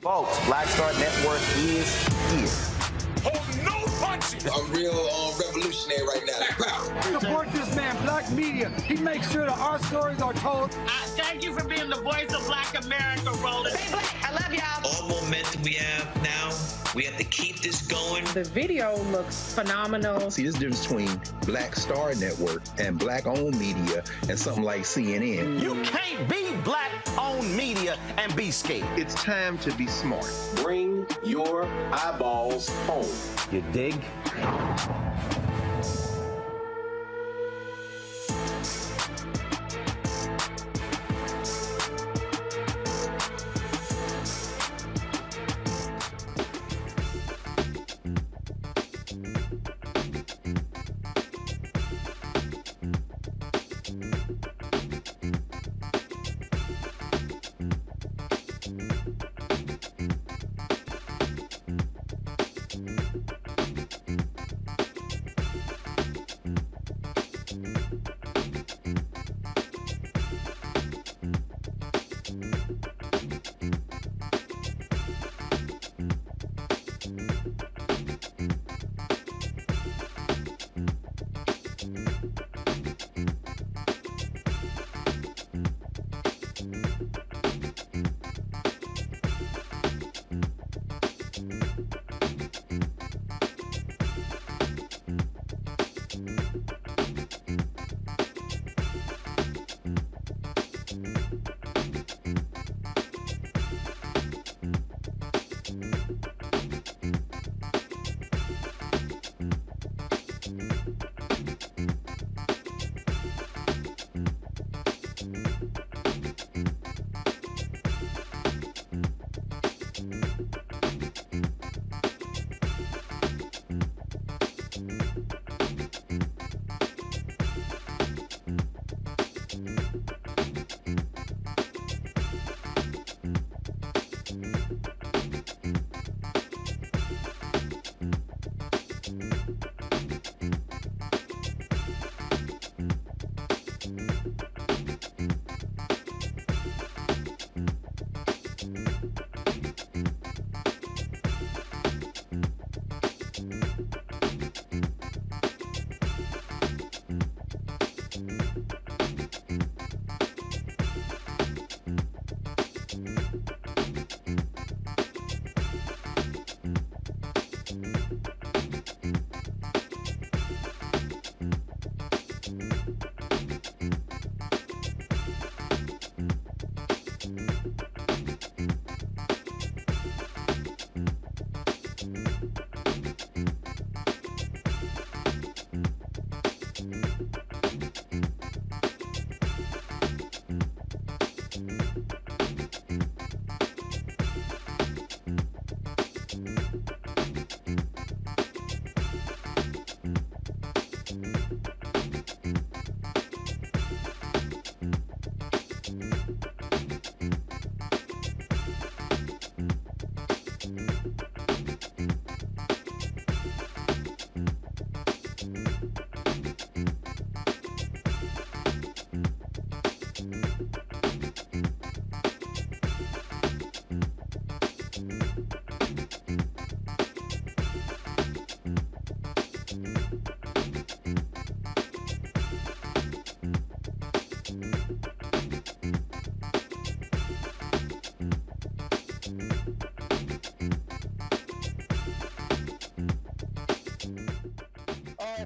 Folks, Black Star Network is here. Hold no punches. I'm real revolutionary right now. Support this man, Black Media. He makes sure that our stories are told. Thank you for being the voice of Black America, Roland. Stay black. I love y'all. All momentum we have now, we have to keep this going. The video looks phenomenal. See, there's a difference between Black Star Network and Black-owned media and something like CNN. You can't be Black-owned media and be scared. It's time to be smart. Bring your eyeballs home. You dig?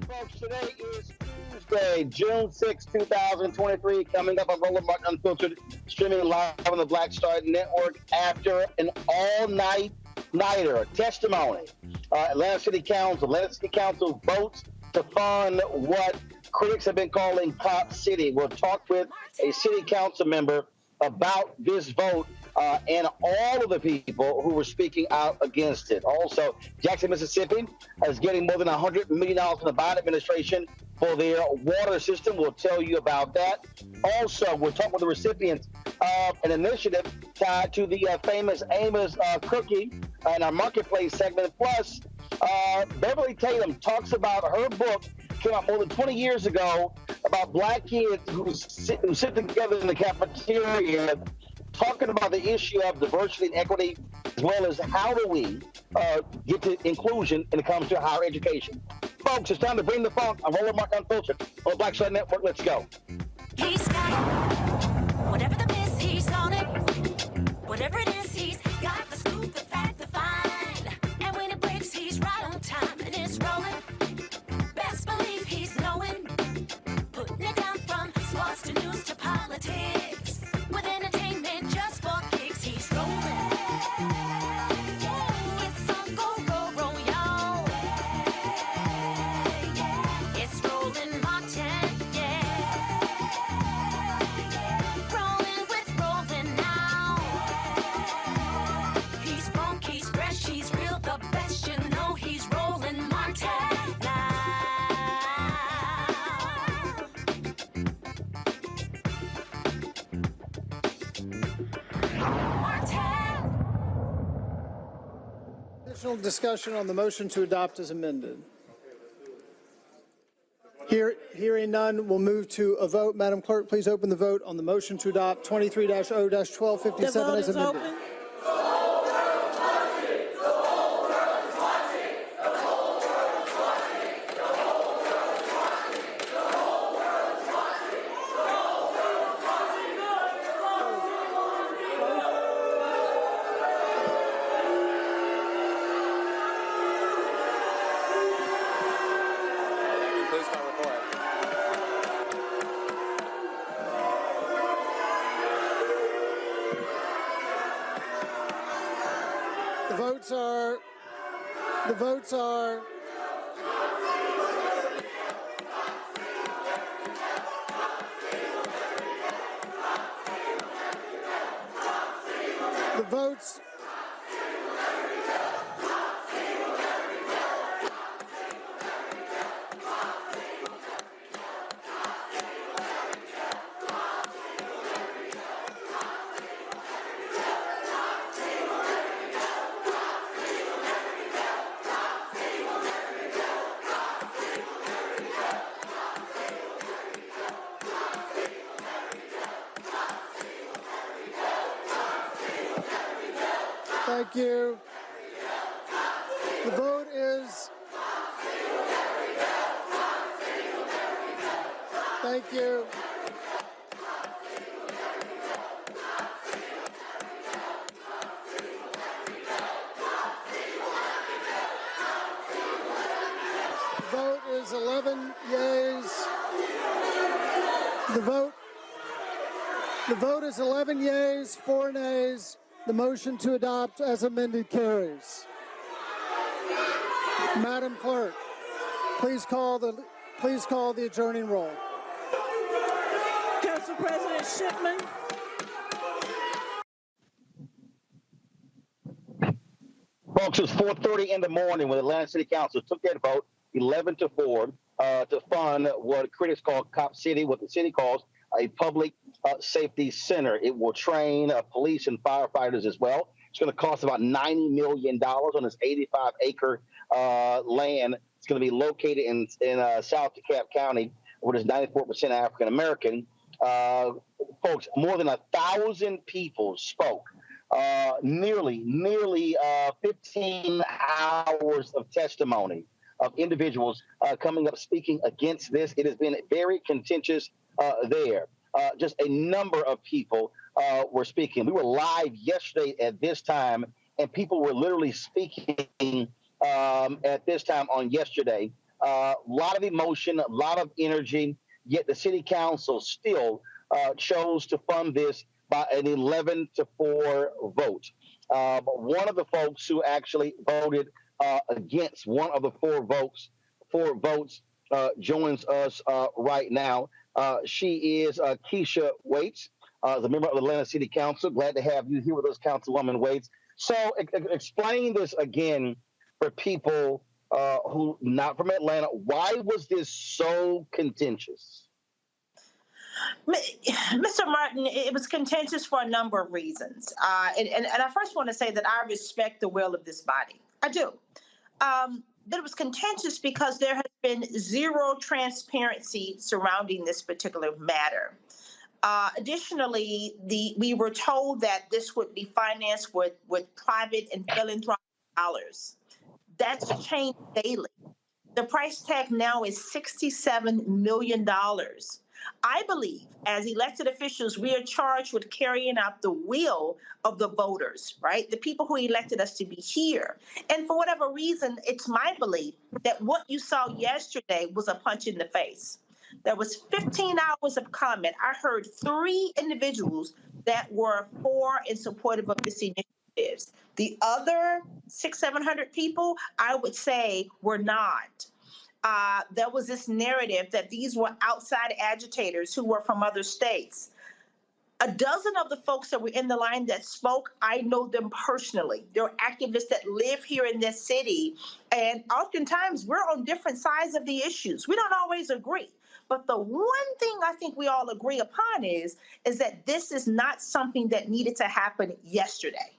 Folks, today is Tuesday, June 6, 2023, coming up on Roland Unfiltered, streaming live on the Black Star Network after an all-nighter testimony. Atlanta City Council votes to fund what critics have been calling Cop City. We'll talk with a city council member about this vote and all of the people who were speaking out against it. Also, Jackson, Mississippi is getting more than $100 million from the Biden administration for their water system. We'll tell you about that. Also, we'll talk with the recipients of an initiative tied to the Famous Amos cookie in our marketplace segment. Plus, Beverly Tatum talks about her book, came out more than 20 years ago, about black kids who sit together in the cafeteria talking about the issue of diversity and equity well as how do we get to inclusion when it comes to higher education. Folks, it's time to bring the funk on Roland Mark Unfiltered on the Black Side Network. Let's go. He's got it. Whatever the miss, he's on it. Whatever it is, he's got the scoop, the fact, the find. And when it breaks, he's right on time and it's rolling. Best believe he's knowing. Putting it down from sports to news to politics. With entertainment just for kicks, he's rolling. It's on go, roll, y'all. It's Roland Martin, rolling with Roland now. He's funk, he's fresh, he's real, the best, you know he's Roland Martin now. Additional discussion on the motion to adopt as amended. Hearing none, we'll move to a vote. Madam Clerk, please open the vote on the motion to adopt 23-0-1257 as amended. Open. The votes are Thank you. The vote is. Thank you. The vote is 11 yeas. The vote is 11 yeas, 4 nays. The motion to adopt as amended carries. Madam Clerk, please call the adjourning roll. Council President Shipman. Folks, it was 4:30 in the morning when the Atlanta City Council took that vote 11-4 to fund what critics call Cop City, what the city calls a public safety center. It will train police and firefighters as well. It's going to cost about $90 million on this 85-acre land. It's going to be located in South DeKalb County, which is 94% African American. Folks, more than 1,000 people spoke. Nearly 15 hours of testimony of individuals coming up speaking against this. It has been very contentious there. Just a number of people were speaking. We were live yesterday at this time, and people were literally speaking at this time on yesterday. A lot of emotion, a lot of energy, yet the city council still chose to fund this by an 11-4 vote. One of the folks who actually voted against one of the four votes joins us right now. She is Keisha Waits, the member of the Atlanta City Council. Glad to have you here with us, Councilwoman Waits. So explain this again for people who not from Atlanta. Why was this so contentious? Mr. Martin, it was contentious for a number of reasons. And I first want to say that I respect the will of this body. I do. But it was contentious because there has been zero transparency surrounding this particular matter. Additionally, we were told that this would be financed with private and philanthropic dollars. That's changed daily. The price tag now is $67 million. I believe, as elected officials, we are charged with carrying out the will of the voters, right? The people who elected us to be here. And for whatever reason, it's my belief that what you saw yesterday was a punch in the face. There was 15 hours of comment. I heard 3 individuals that were for and supportive of this initiative. The other 600-700 people, I would say, were not. There was this narrative that these were outside agitators who were from other states. A dozen of the folks that were in the line that spoke, I know them personally. They're activists that live here in this city, and oftentimes we're on different sides of the issues. We don't always agree. But the one thing I think we all agree upon is that this is not something that needed to happen yesterday.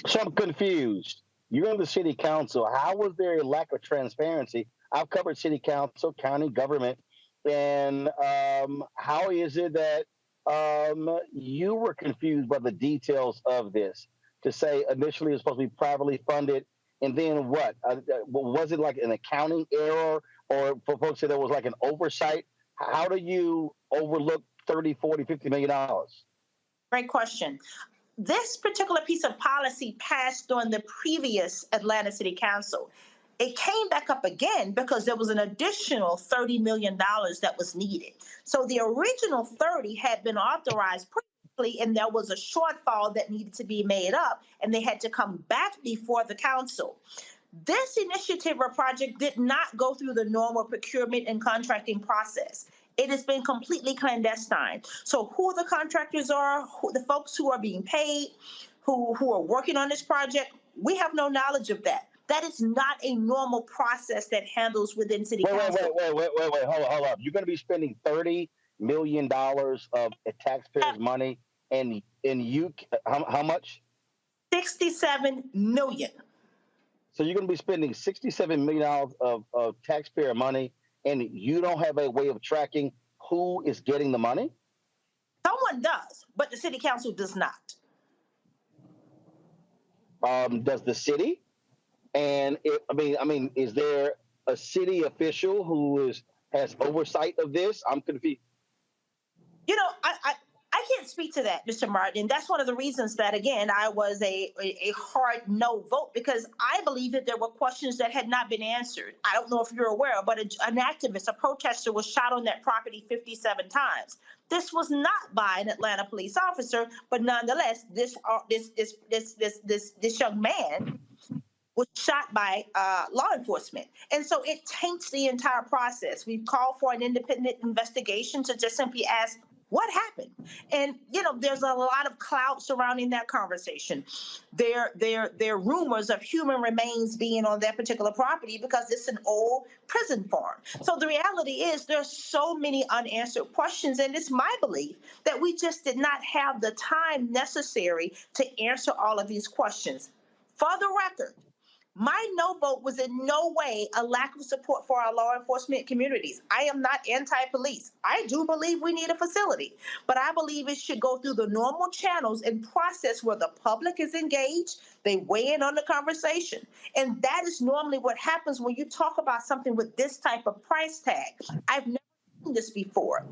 So I'm confused. You're in the city council. How was there a lack of transparency? I've covered city council, county government, and how is it that you were confused by the details of this? To say initially it was supposed to be privately funded, and then what? Was it like an accounting error, or for folks that there was like an oversight? How do you overlook 30, 40, $50 million? Great question. This particular piece of policy passed during the previous Atlanta City Council. It came back up again because there was an additional $30 million that was needed. So the original 30 had been authorized previously, and there was a shortfall that needed to be made up, and they had to come back before the council. This initiative or project did not go through the normal procurement and contracting process. It has been completely clandestine. So who the contractors are, the folks who are being paid, who are working on this project, we have no knowledge of that. That is not a normal process that handles within city council. Wait, hold up. You're going to be spending $30 million of taxpayers' money, and you, how much? $67 million. So you're going to be spending $67 million of taxpayer money, and you don't have a way of tracking who is getting the money? Someone does, but the city council does not. Does the city? And is there a city official who has oversight of this? I'm confused. You know, I can't speak to that, Mr. Martin. And that's one of the reasons that, again, I was a hard no vote, because I believe that there were questions that had not been answered. I don't know if you're aware, but an activist, a protester, was shot on that property 57 times. This was not by an Atlanta police officer, but nonetheless, this young man was shot by law enforcement. And so it taints the entire process. We've called for an independent investigation to just simply ask, what happened? And, you know, there's a lot of clout surrounding that conversation. There are rumors of human remains being on that particular property because it's an old prison farm. So the reality is there's so many unanswered questions, and it's my belief that we just did not have the time necessary to answer all of these questions. For the record, my no vote was in no way a lack of support for our law enforcement communities. I am not anti-police. I do believe we need a facility, but I believe it should go through the normal channels and process where the public is engaged. They weigh in on the conversation. And that is normally what happens when you talk about something with this type of price tag. I've never seen this before.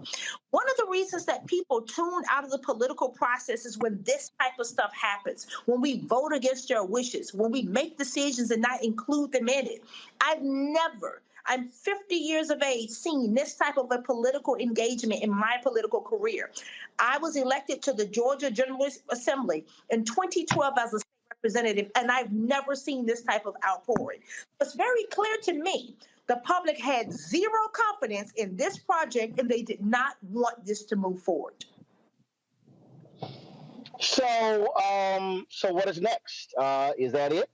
One of the reasons that people tune out of the political process is when this type of stuff happens, when we vote against their wishes, when we make decisions and not include them in it. I'm 50 years of age, seen this type of a political engagement in my political career. I was elected to the Georgia General Assembly in 2012 as a state representative, and I've never seen this type of outpouring. It's very clear to me the public had zero confidence in this project, and they did not want this to move forward. So what is next? Is that it?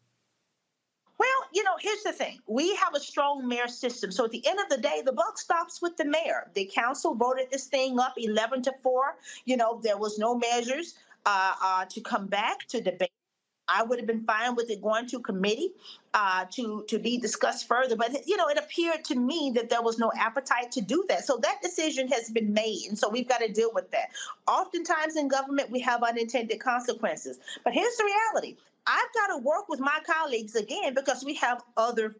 Well, you know, here's the thing. We have a strong mayor system. So at the end of the day, the buck stops with the mayor. The council voted this thing up 11-4. You know, there was no measures to come back to debate. I would have been fine with it going to committee to be discussed further. But, it appeared to me that there was no appetite to do that. So that decision has been made. And so we've got to deal with that. Oftentimes in government, we have unintended consequences. But here's the reality. I've got to work with my colleagues again because we have other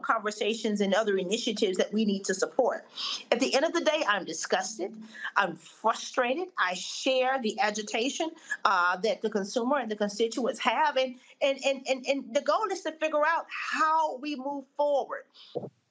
conversations and other initiatives that we need to support. At the end of the day, I'm disgusted. I'm frustrated. I share the agitation that the consumer and the constituents have. And the goal is to figure out how we move forward.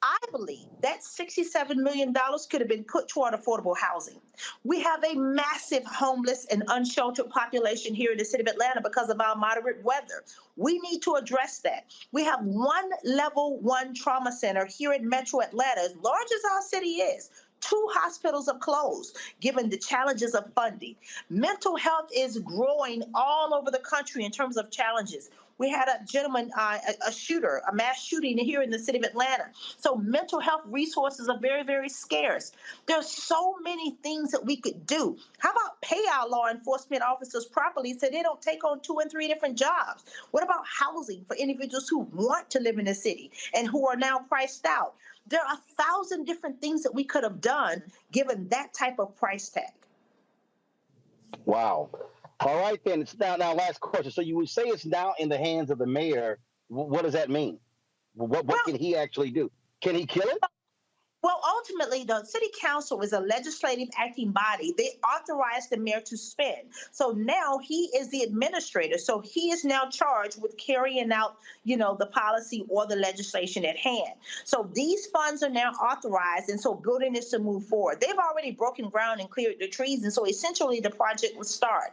I believe that $67 million could have been put toward affordable housing. We have a massive homeless and unsheltered population here in the city of Atlanta because of our moderate weather. We need to address that. We have one level 1 trauma center here in Metro Atlanta, as large as our city is. 2 hospitals are closed, given the challenges of funding. Mental health is growing all over the country in terms of challenges. We had a gentleman, a shooter, a mass shooting here in the city of Atlanta. So mental health resources are very, very scarce. There's so many things that we could do. How about pay our law enforcement officers properly so they don't take on 2 and 3 different jobs? What about housing for individuals who want to live in the city and who are now priced out? There are 1,000 different things that we could have done given that type of price tag. Wow. All right, then. It's now last question. So you would say it's now in the hands of the mayor. What does that mean? What can he actually do? Can he kill it? Well, ultimately, the city council is a legislative acting body. They authorize the mayor to spend. So now he is the administrator. So he is now charged with carrying out, the policy or the legislation at hand. So these funds are now authorized. And so building is to move forward. They've already broken ground and cleared the trees. And so essentially the project will start.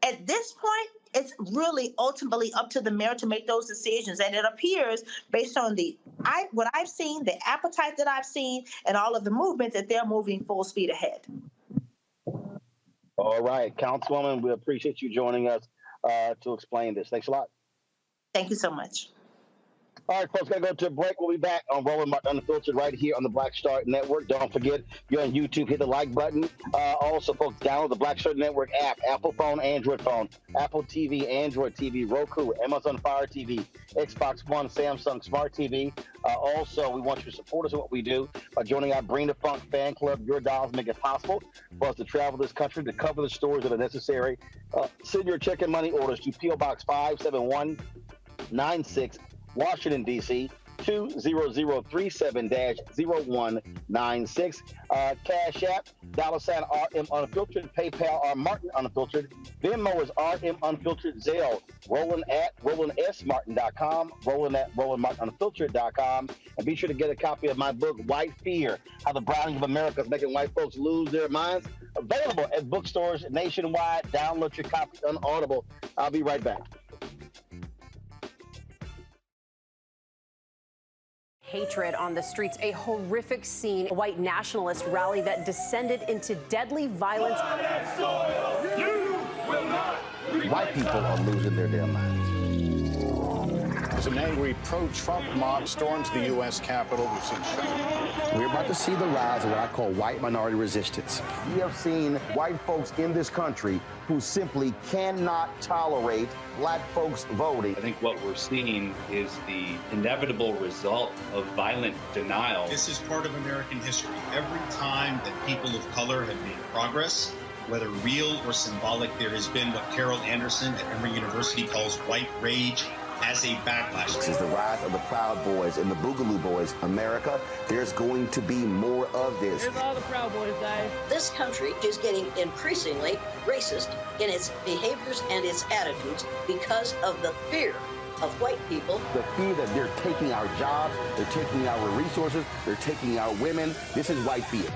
At this point, it's really ultimately up to the mayor to make those decisions. And it appears, based on what I've seen, the appetite that I've seen, and all of the movement, that they're moving full speed ahead. All right, Councilwoman, we appreciate you joining us to explain this. Thanks a lot. Thank you so much. All right, folks, got to go to a break. We'll be back on Roland Unfiltered right here on the Black Star Network. Don't forget, you're on YouTube, hit the like button. Also, folks, download the Black Star Network app, Apple phone, Android phone, Apple TV, Android TV, Roku, Amazon Fire TV, Xbox One, Samsung Smart TV. Also, we want you to support us in what we do by joining our Bring the Funk fan club. Your dollars make it possible for us to travel this country to cover the stories that are necessary. Send your check and money orders to P.O. Box 57196, Washington, D.C., 20037-0196. Cash App, $RM Unfiltered, PayPal R Martin Unfiltered, Venmo is RM Unfiltered, Zelle, Roland at RolandSMartin.com, Roland at RolandMartinUnfiltered.com, and be sure to get a copy of my book, White Fear, How the Browning of America is Making White Folks Lose Their Minds, available at bookstores nationwide. Download your copy on Audible. I'll be right back. Hatred on the streets, a horrific scene, a white nationalist rally that descended into deadly violence. White people are losing their damn minds. As an angry pro-Trump mob storms the U.S. Capitol, we're about to see the rise of what I call white minority resistance. We have seen white folks in this country who simply cannot tolerate black folks voting. I think what we're seeing is the inevitable result of violent denial. This is part of American history. Every time that people of color have made progress, whether real or symbolic, there has been what Carol Anderson at Emory University calls white rage as a backlash. This is the rise of the Proud Boys and the Boogaloo Boys. America, there's going to be more of this. Here's all the Proud Boys, guys. This country is getting increasingly racist in its behaviors and its attitudes because of the fear of white people. The fear that they're taking our jobs, they're taking our resources, they're taking our women. This is white fear.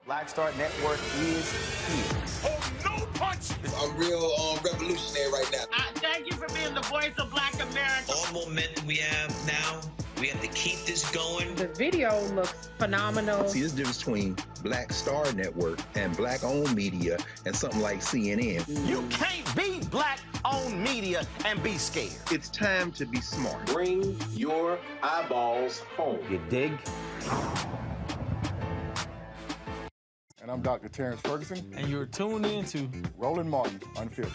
Black Star Network is here. Oh, no punches! I'm real revolutionary right now. Thank you for being the voice of Black America. All momentum we have now, We have to keep this going. The video looks phenomenal. See, there's a difference between Black Star Network and Black-owned media and something like CNN. You can't be Black-owned media and be scared. It's time to be smart. Bring your eyeballs home. You dig? And I'm Dr. Terrence Ferguson. And you're tuned in to Roland Martin, Unfiltered.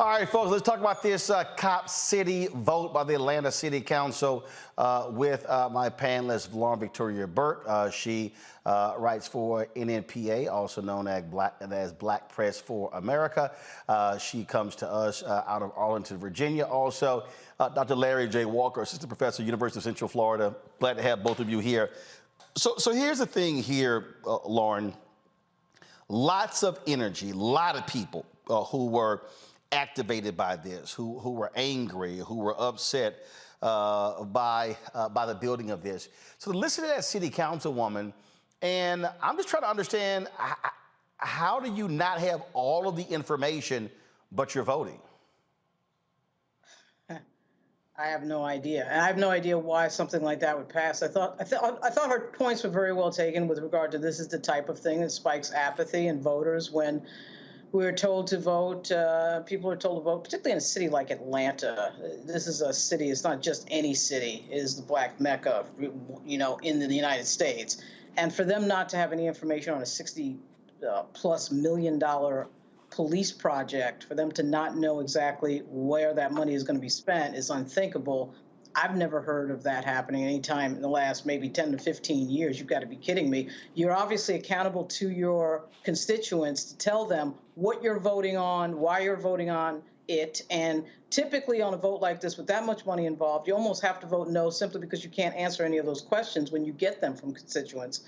All right, folks, let's talk about this Cop City vote by the Atlanta City Council with my panelist, Lauren Victoria Burke. She writes for NNPA, also known as Black Press for America. She comes to us out of Arlington, Virginia. Also, Dr. Larry J. Walker, assistant professor, University of Central Florida. Glad to have both of you here. So here's the thing here, Lauren. Lots of energy, a lot of people who were activated by this, who were angry, who were upset by the building of this. So listen to that city councilwoman, and I'm just trying to understand, how do you not have all of the information, but you're voting? I have no idea. And I have no idea why something like that would pass. I thought her points were very well taken with regard to this is the type of thing that spikes apathy in voters when we're told to vote, people are told to vote, particularly in a city like Atlanta. This is a city, it's not just any city, it is the Black Mecca, in the United States. And for them not to have any information on a $60+ million police project, for them to not know exactly where that money is going to be spent is unthinkable. I've never heard of that happening any time in the last maybe 10 to 15 years. You've got to be kidding me. You're obviously accountable to your constituents to tell them what you're voting on, why you're voting on it. And typically on a vote like this with that much money involved, you almost have to vote no simply because you can't answer any of those questions when you get them from constituents.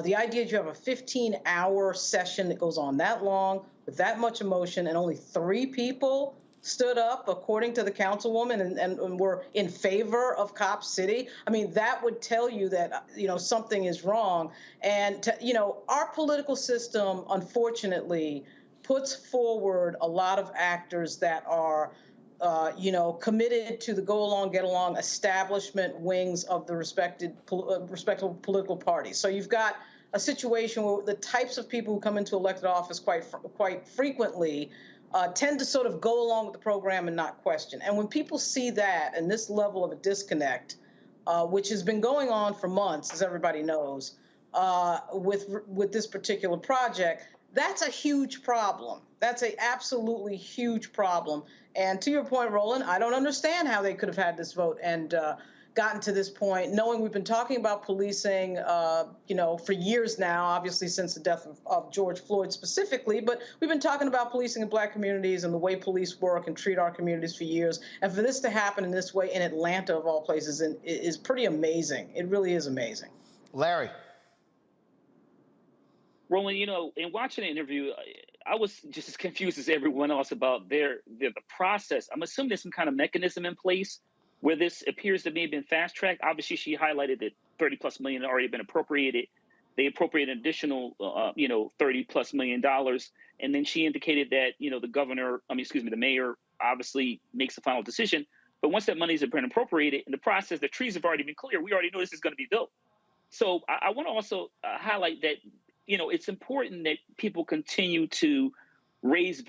The idea is you have a 15-hour session that goes on that long with that much emotion and only 3 people stood up, according to the councilwoman, and were in favor of Cop City. I mean, that would tell you that, something is wrong. And, our political system, unfortunately, puts forward a lot of actors that are, committed to the go along, get along establishment wings of the respectable political parties. So you've got a situation where the types of people who come into elected office quite frequently tend to sort of go along with the program and not question. And when people see that and this level of a disconnect, which has been going on for months, as everybody knows, with this particular project, That's a huge problem. That's a absolutely huge problem. And to your point, Roland, I don't understand how they could have had this vote and gotten to this point, knowing we've been talking about policing, for years now, obviously since the death of George Floyd specifically, but we've been talking about policing in Black communities and the way police work and treat our communities for years. And for this to happen in this way in Atlanta, of all places, is pretty amazing. It really is amazing. Larry. Roland, in watching the interview, I was just as confused as everyone else about the process. I'm assuming there's some kind of mechanism in place where this appears to may have been fast-tracked. Obviously, she highlighted that $30+ million had already been appropriated. They appropriated an additional, $30+ million. And then she indicated that, the mayor obviously makes the final decision. But once that money's been appropriated in the process, the trees have already been cleared. We already know this is going to be built. So I want to also highlight that, it's important that people continue to raise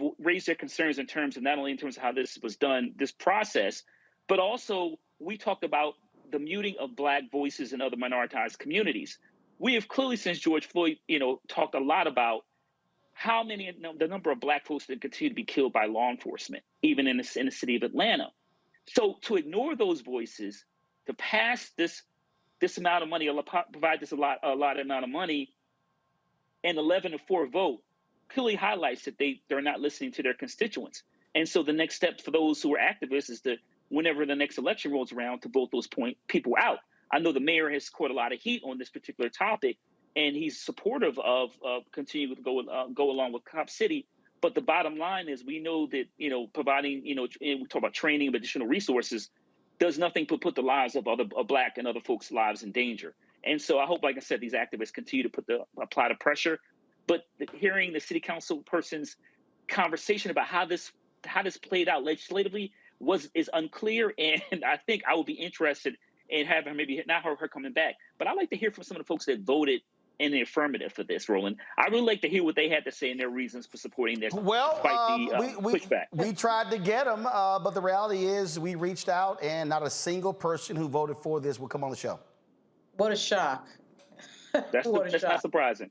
their concerns in terms of not only in terms of how this was done, this process, but also we talked about the muting of Black voices in other minoritized communities. We have clearly, since George Floyd, talked a lot about the number of Black folks that continue to be killed by law enforcement, even in the city of Atlanta. So to ignore those voices, to pass this amount of money, or provide this a lot amount of money, an 11-4 vote clearly highlights that they're not listening to their constituents. And so the next step for those who are activists is to, whenever the next election rolls around, to vote those people out. I know the mayor has caught a lot of heat on this particular topic, and he's supportive of continuing to go along with Cop City. But the bottom line is we know that, providing, and we talk about training of additional resources, does nothing to put the lives of Black and other folks' lives in danger. And so I hope, like I said, these activists continue to apply the pressure. But hearing the city council person's conversation about how this played out legislatively is unclear. And I think I would be interested in having her, maybe not her coming back, but I'd like to hear from some of the folks that voted in the affirmative for this, Roland. I really like to hear what they had to say and their reasons for supporting this. Well, pushback. We tried to get them, but the reality is we reached out and not a single person who voted for this will come on the show. What a shock. That's not surprising.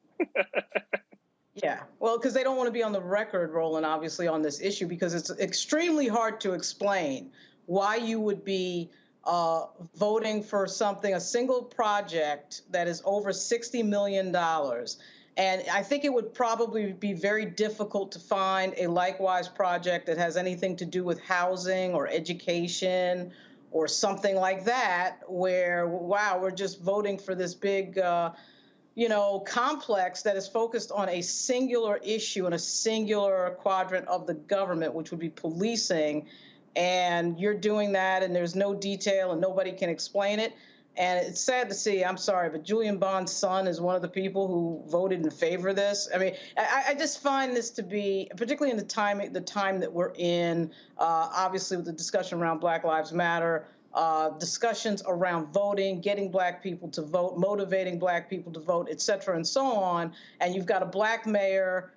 Yeah, well, because they don't want to be on the record, Roland, obviously, on this issue, because it's extremely hard to explain why you would be voting for a single project that is over $60 million. And I think it would probably be very difficult to find a likewise project that has anything to do with housing or education or something like that, where, wow, we're just voting for this big, complex that is focused on a singular issue and a singular quadrant of the government, which would be policing. And you're doing that, and there's no detail, and nobody can explain it. And it's sad to see, I'm sorry, but Julian Bond's son is one of the people who voted in favor of this. I mean, I just find this to be, particularly in the time that we're in, obviously with the discussion around Black Lives Matter, discussions around voting, getting Black people to vote, motivating Black people to vote, et cetera, and so on. And you've got a Black mayor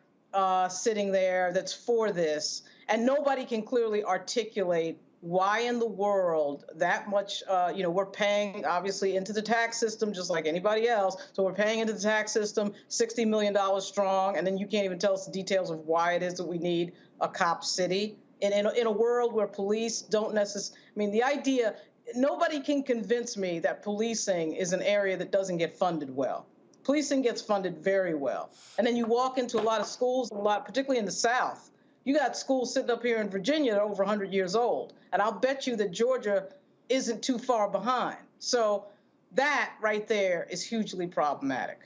sitting there that's for this. And nobody can clearly articulate why in the world that much, we're paying obviously into the tax system just like anybody else. So we're paying into the tax system, $60 million strong, and then you can't even tell us the details of why it is that we need a cop city. And in a world where police don't necessarily, the idea, nobody can convince me that policing is an area that doesn't get funded well. Policing gets funded very well. And then you walk into a lot of schools, particularly in the South. You got schools sitting up here in Virginia that are over 100 years old. And I'll bet you that Georgia isn't too far behind. So that right there is hugely problematic.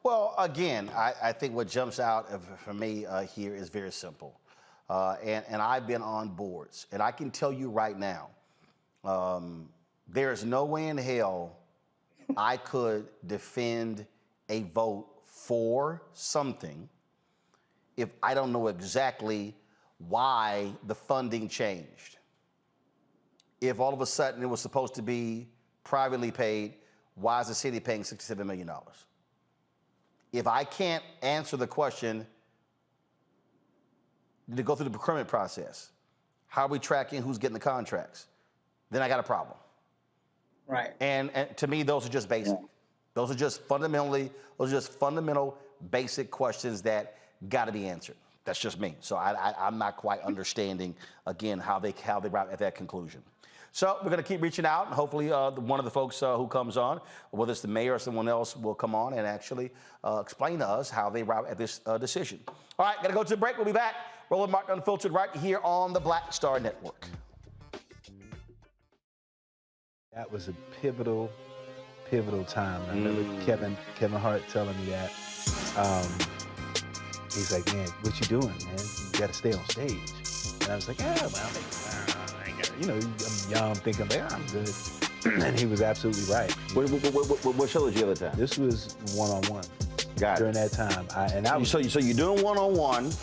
Well, again, I think what jumps out for me here is very simple. And I've been on boards. And I can tell you right now, there is no way in hell I could defend a vote for something if I don't know exactly why the funding changed. If all of a sudden it was supposed to be privately paid, why is the city paying $67 million? If I can't answer the question, did it go through the procurement process? How are we tracking who's getting the contracts? Then I got a problem. Right. And to me, those are just basic. Those are just fundamental, basic questions that got to be answered. That's just me. So I'm not quite understanding, again, how they arrive at that conclusion. So we're going to keep reaching out, and hopefully one of the folks who comes on, whether it's the mayor or someone else, will come on and actually explain to us how they arrive at this decision. All right, got to go to the break. We'll be back. Roland Martin Unfiltered right here on the Black Star Network. That was a pivotal time. I remember Kevin Hart telling me that. He's like, man, what you doing, man? You got to stay on stage. And I was like, yeah, well, I ain't got, I'm young, thinking, like, I'm good. And he was absolutely right. What show was you at the time? This was one-on-one. Got it. During that time. So you're doing one-on-one,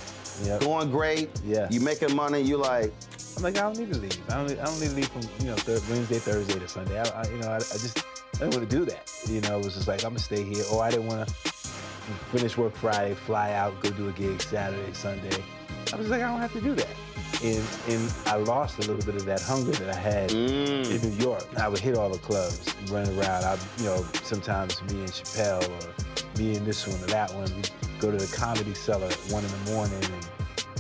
going great. Yeah. You making money. You like. I'm like, I don't need to leave. I don't need to leave from Wednesday, Thursday to Sunday. I didn't want to do that. It was just like, I'm gonna stay here. Or I didn't want to finish work Friday, fly out, go do a gig Saturday, Sunday. I was like, I don't have to do that. And I lost a little bit of that hunger that I had in New York. I would hit all the clubs, run around. Sometimes me and Chappelle or me and this one or that one, we'd go to the Comedy Cellar at 1 in the morning.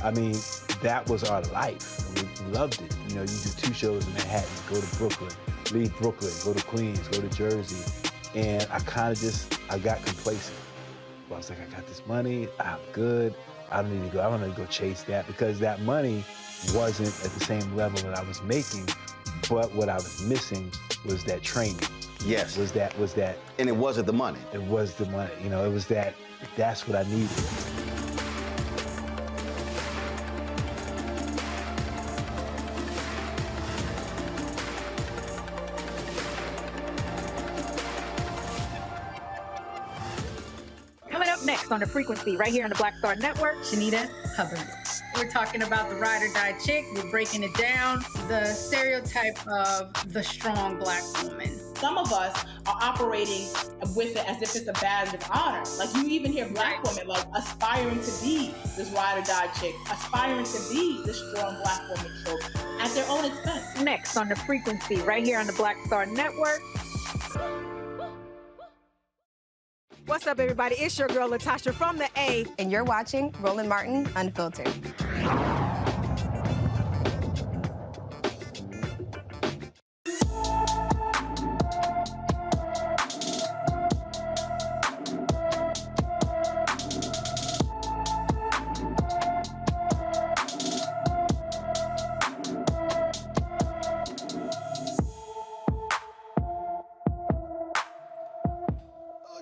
And that was our life. We loved it. You do 2 shows in Manhattan, go to Brooklyn, leave Brooklyn, go to Queens, go to Jersey. And I got complacent. I was like, I got this money, I'm good. I don't need to go chase that, because that money wasn't at the same level that I was making, but what I was missing was that training. Yes. Was that. And it wasn't the money. It was the money. It was that's what I needed. Next on The Frequency, right here on the Black Star Network, Janessa Hubbard. We're talking about the ride or die chick. We're breaking it down. The stereotype of the strong Black woman. Some of us are operating with it as if it's a badge of honor. Like, you even hear Black women like aspiring to be this ride or die chick, aspiring to be this strong Black woman trope at their own expense. Next on The Frequency, right here on the Black Star Network. What's up, everybody? It's your girl, Latasha from the A. And you're watching Roland Martin Unfiltered.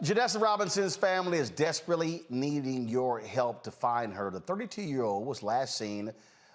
Janessa Robinson's family is desperately needing your help to find her. The 32-year-old was last seen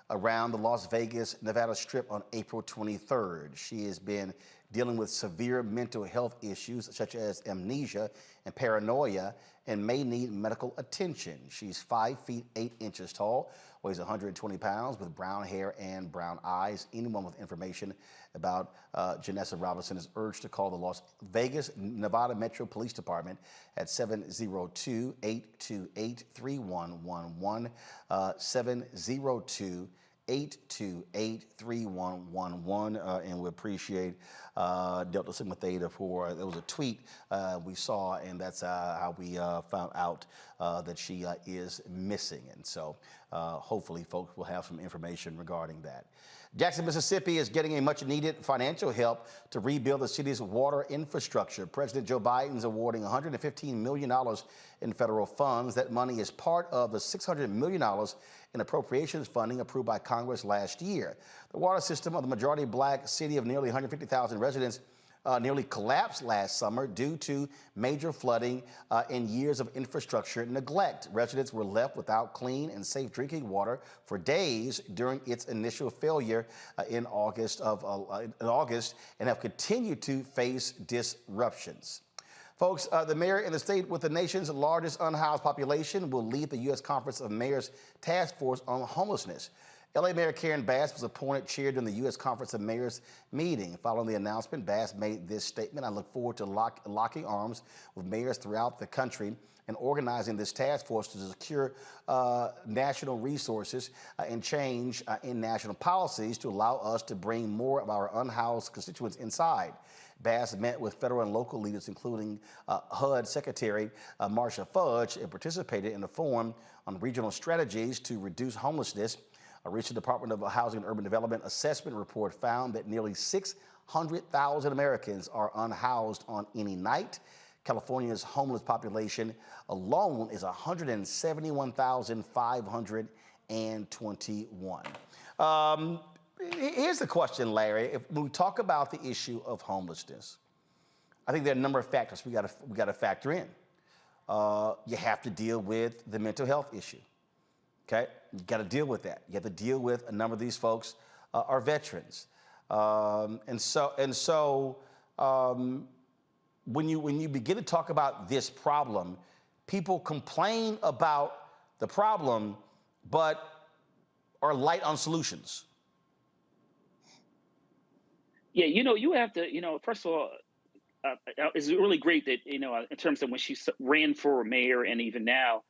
around the Las Vegas, Nevada Strip on April 23rd. She has been dealing with severe mental health issues such as amnesia and paranoia and may need medical attention. She's 5 feet 8 inches tall, weighs 120 pounds, with brown hair and brown eyes. Anyone with information about Janessa Robinson is urged to call the Las Vegas, Nevada Metro Police Department at 702-828-3111, 702-828-3111, and we appreciate Delta Sigma Theta for, there was a tweet we saw, and that's how we found out that she is missing. And so hopefully folks will have some information regarding that. Jackson, Mississippi is getting a much needed financial help to rebuild the city's water infrastructure. President Joe Biden is awarding $115 million in federal funds. That money is part of the $600 million in appropriations funding approved by Congress last year. The water system of the majority Black city of nearly 150,000 residents nearly collapsed last summer due to major flooding and years of infrastructure neglect. Residents were left without clean and safe drinking water for days during its initial failure in August and have continued to face disruptions. Folks, the mayor in the state with the nation's largest unhoused population will lead the U.S. Conference of Mayors Task Force on Homelessness. LA Mayor Karen Bass was appointed chair during the U.S. Conference of Mayors meeting. Following the announcement, Bass made this statement: "I look forward to locking arms with mayors throughout the country and organizing this task force to secure national resources and change in national policies to allow us to bring more of our unhoused constituents inside. Bass met with federal and local leaders, including HUD Secretary Marsha Fudge, and participated in a forum on regional strategies to reduce homelessness. A recent Department of Housing and Urban Development assessment report found that nearly 600,000 Americans are unhoused on any night. California's homeless population alone is 171,521. Here's the question, Larry. If we talk about the issue of homelessness, I think there are a number of factors we got to factor in. You have to deal with the mental health issue. Okay, you got to deal with that. You have to deal with a number of these folks are veterans, and so when you begin to talk about this problem, people complain about the problem, but are light on solutions. Yeah, you have to, first of all, it's really great that, in terms of when she ran for mayor and even now,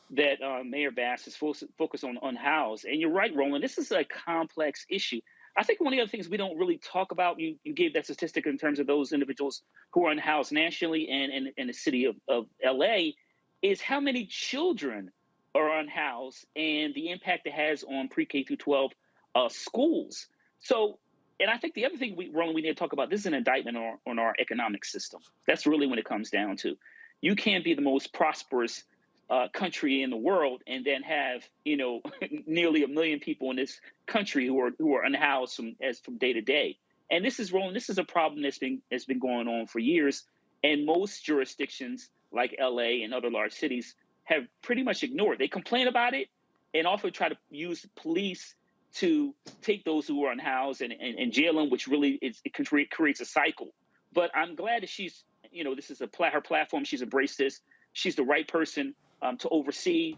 that Mayor Bass is focused on unhoused. And you're right, Roland, this is a complex issue. I think one of the other things we don't really talk about, you gave that statistic in terms of those individuals who are unhoused nationally and in the city of LA, is how many children are unhoused and the impact it has on pre-K through 12 schools. So, and I think the other thing, Roland, we need to talk about, this is an indictment on our economic system. That's really what it comes down to. You can't be the most prosperous country in the world and then have, nearly 1 million people in this country who are unhoused from day to day. And this is, Roland, this is a problem that's been going on for years. And most jurisdictions like LA and other large cities have pretty much ignored. They complain about it and often try to use police to take those who are unhoused and jail them, which really creates a cycle. But I'm glad that she's, this is her platform. She's embraced this. She's the right person to oversee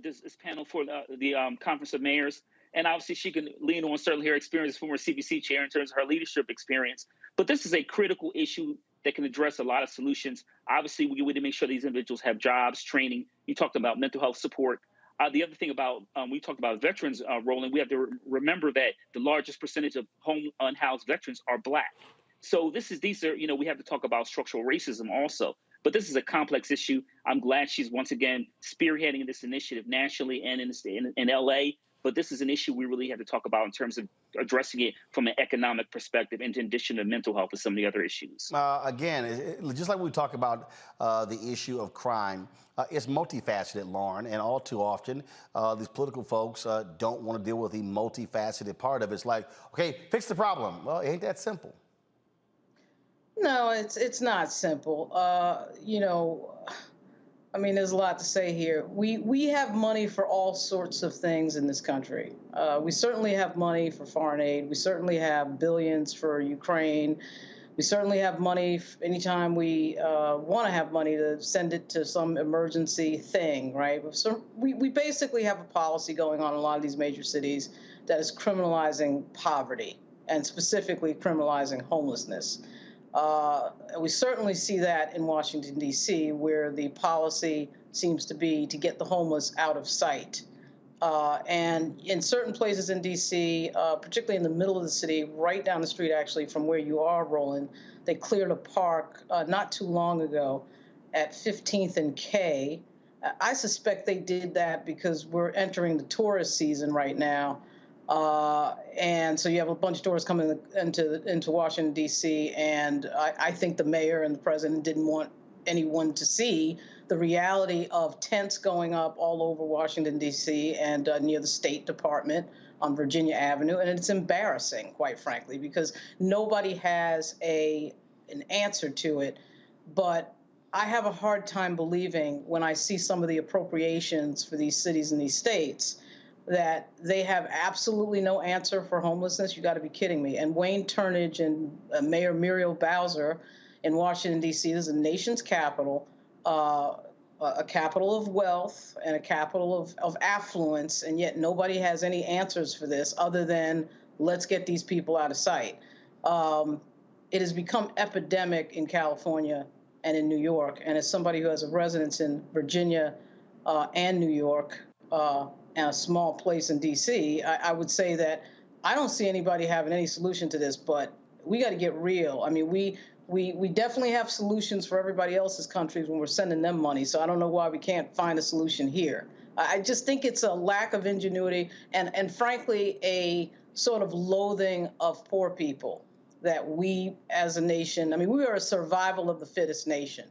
this panel for the Conference of Mayors. And obviously she can lean on certainly her experience as former CBC chair in terms of her leadership experience. But this is a critical issue that can address a lot of solutions. Obviously, we need to make sure these individuals have jobs, training. You talked about mental health support. The other thing about, we talked about veterans, Roland, we have to remember that the largest percentage of unhoused veterans are Black. So these are, we have to talk about structural racism also. But this is a complex issue. I'm glad she's once again spearheading this initiative nationally and in LA. But this is an issue we really have to talk about in terms of addressing it from an economic perspective, in addition to mental health and some of the other issues. Again, just like we talk about the issue of crime, it's multifaceted, Lauren, and all too often, these political folks don't want to deal with the multifaceted part of it. It's like, okay, fix the problem. Well, it ain't that simple. No, it's not simple. There's a lot to say here. We have money for all sorts of things in this country. We certainly have money for foreign aid. We certainly have billions for Ukraine. We certainly have money anytime we want to have money to send it to some emergency thing, right? So we basically have a policy going on in a lot of these major cities that is criminalizing poverty and specifically criminalizing homelessness. We certainly see that in Washington, D.C., where the policy seems to be to get the homeless out of sight. And in certain places in D.C., particularly in the middle of the city, right down the street, actually, from where you are, Roland, they cleared a park not too long ago at 15th and K. I suspect they did that because we're entering the tourist season right now. And so you have a bunch of tourists coming into Washington, D.C., and I think the mayor and the president didn't want anyone to see the reality of tents going up all over Washington, D.C. and near the State Department on Virginia Avenue. And it's embarrassing, quite frankly, because nobody has an answer to it. But I have a hard time believing when I see some of the appropriations for these cities and these states that they have absolutely no answer for homelessness. You got to be kidding me. And Wayne Turnage and Mayor Muriel Bowser in Washington, D.C., this is the nation's capital, a capital of wealth and a capital of affluence, and yet nobody has any answers for this other than let's get these people out of sight. It has become epidemic in California and in New York. And as somebody who has a residence in Virginia and New York and a small place in D.C., I would say that I don't see anybody having any solution to this, but we got to get real. I mean, we definitely have solutions for everybody else's countries when we're sending them money, so I don't know why we can't find a solution here. I just think it's a lack of ingenuity and frankly, a sort of loathing of poor people that we as a nation, I mean, we are a survival of the fittest nation.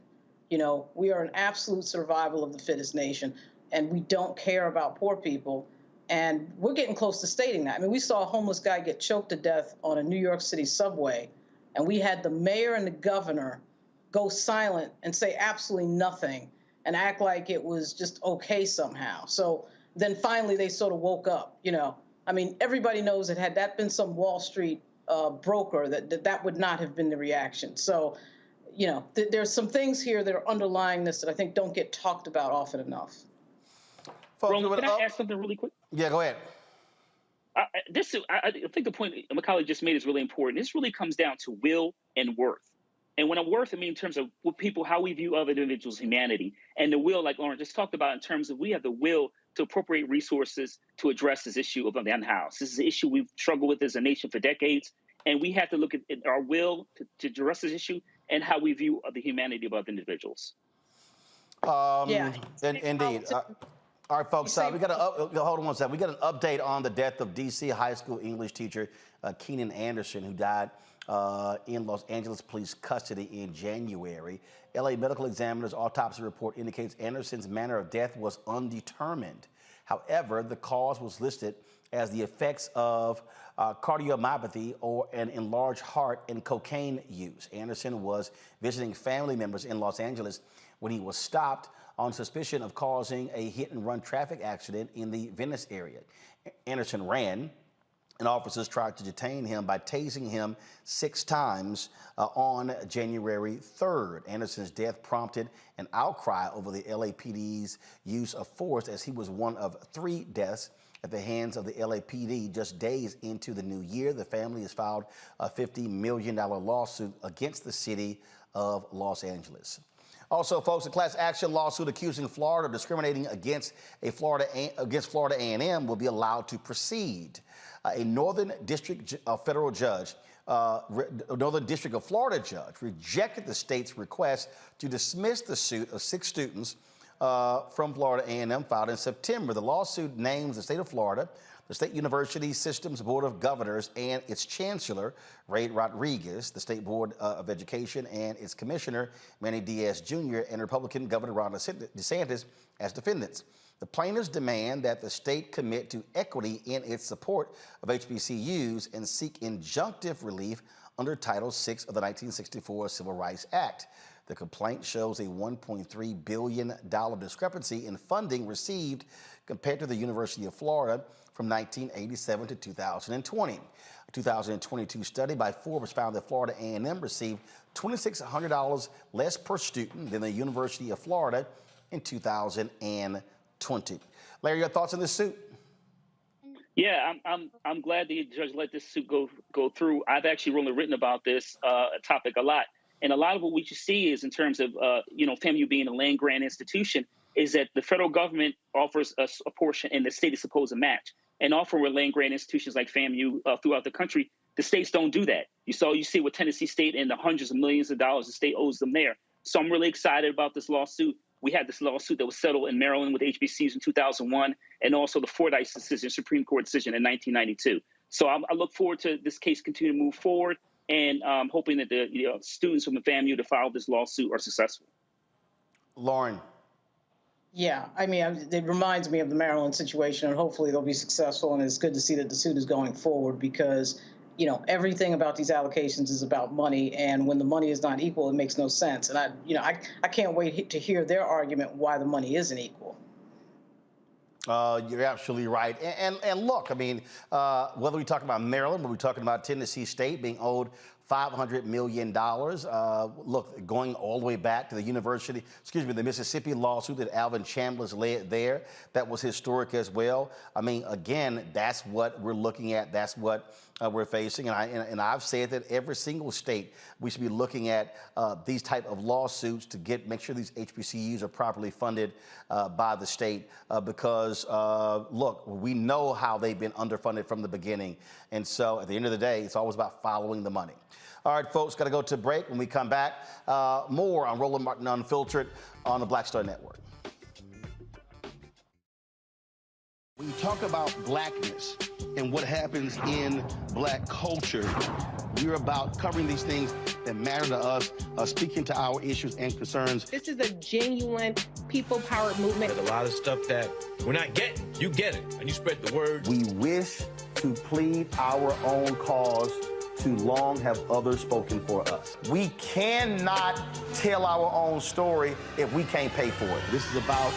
You know, we are an absolute survival of the fittest nation, and we don't care about poor people. And we're getting close to stating that. I mean, we saw a homeless guy get choked to death on a New York City subway, and we had the mayor and the governor go silent and say absolutely nothing and act like it was just okay somehow. So then finally they sort of woke up, you know. I mean, everybody knows that had that been some Wall Street broker, that would not have been the reaction. So, you know, there's some things here that are underlying this that I think don't get talked about often enough. Roland, can I ask something really quick? Yeah, go ahead. I think the point my colleague just made is really important. This really comes down to will and worth. And when I'm worth, I mean in terms of what people, how we view other individuals' humanity. And the will, like Lauren just talked about, in terms of we have the will to appropriate resources to address this issue of the unhoused. This is an issue we've struggled with as a nation for decades. And we have to look at our will to address this issue and how we view the humanity of other individuals. Indeed. All right, folks, we got hold on one second. We got an update on the death of D.C. high school English teacher Keenan Anderson, who died in Los Angeles police custody in January. L.A. medical examiner's autopsy report indicates Anderson's manner of death was undetermined. However, the cause was listed as the effects of cardiomyopathy or an enlarged heart and cocaine use. Anderson was visiting family members in Los Angeles when he was stopped on suspicion of causing a hit-and-run traffic accident in the Venice area. Anderson ran, and officers tried to detain him by tasing him 6 times on January 3rd. Anderson's death prompted an outcry over the LAPD's use of force, as he was one of 3 deaths at the hands of the LAPD just days into the new year. The family has filed a $50 million lawsuit against the city of Los Angeles. Also, folks, a class action lawsuit accusing Florida of discriminating against Florida A&M will be allowed to proceed. A Northern District federal judge, Northern District of Florida judge, rejected the state's request to dismiss the suit of 6 students from Florida A&M filed in September. The lawsuit names the state of Florida, the State University System's Board of Governors, and its Chancellor, Ray Rodriguez, the State Board of Education, and its Commissioner, Manny Diaz Jr., and Republican Governor Ron DeSantis as defendants. The plaintiffs demand that the state commit to equity in its support of HBCUs and seek injunctive relief under Title VI of the 1964 Civil Rights Act. The complaint shows a $1.3 billion discrepancy in funding received compared to the University of Florida from 1987 to 2020. A 2022 study by Forbes found that Florida A&M received $2,600 less per student than the University of Florida in 2020. Larry, your thoughts on this suit? Yeah, I'm glad the judge let this suit go through. I've actually really written about this topic a lot. And a lot of what we see is in terms of, FAMU being a land grant institution, is that the federal government offers us a portion and the state is supposed to match. And often with land grant institutions like FAMU throughout the country, the states don't do that. You see with Tennessee State and the hundreds of millions of dollars the state owes them there. So I'm really excited about this lawsuit. We had this lawsuit that was settled in Maryland with HBCUs in 2001, and also the Fordyce decision, Supreme Court decision in 1992. So I look forward to this case continue to move forward, and hoping that the students from the FAMU to file this lawsuit are successful. Lauren. Yeah, I mean, it reminds me of the Maryland situation, and hopefully they'll be successful. And it's good to see that the suit is going forward because, everything about these allocations is about money. And when the money is not equal, it makes no sense. And I can't wait to hear their argument why the money isn't equal. You're absolutely right. And look, I mean, whether we talk about Maryland, whether we're talking about Tennessee State being owed $500 million. Look, going all the way back to the Mississippi lawsuit that Alvin Chambliss led there. That was historic as well. I mean, again, that's what we're looking at. That's what we're facing. And I've said that every single state, we should be looking at these type of lawsuits to make sure these HBCUs are properly funded by the state because, look, we know how they've been underfunded from the beginning. And so at the end of the day, it's always about following the money. All right, folks, got to go to break. When we come back, more on Roland Martin Unfiltered on the Black Star Network. When you talk about blackness and what happens in black culture, we're about covering these things that matter to us, speaking to our issues and concerns. This is a genuine people-powered movement. There's a lot of stuff that we're not getting. You get it, and you spread the word. We wish to plead our own cause. Too long have others spoken for us. We cannot tell our own story if we can't pay for it. This is about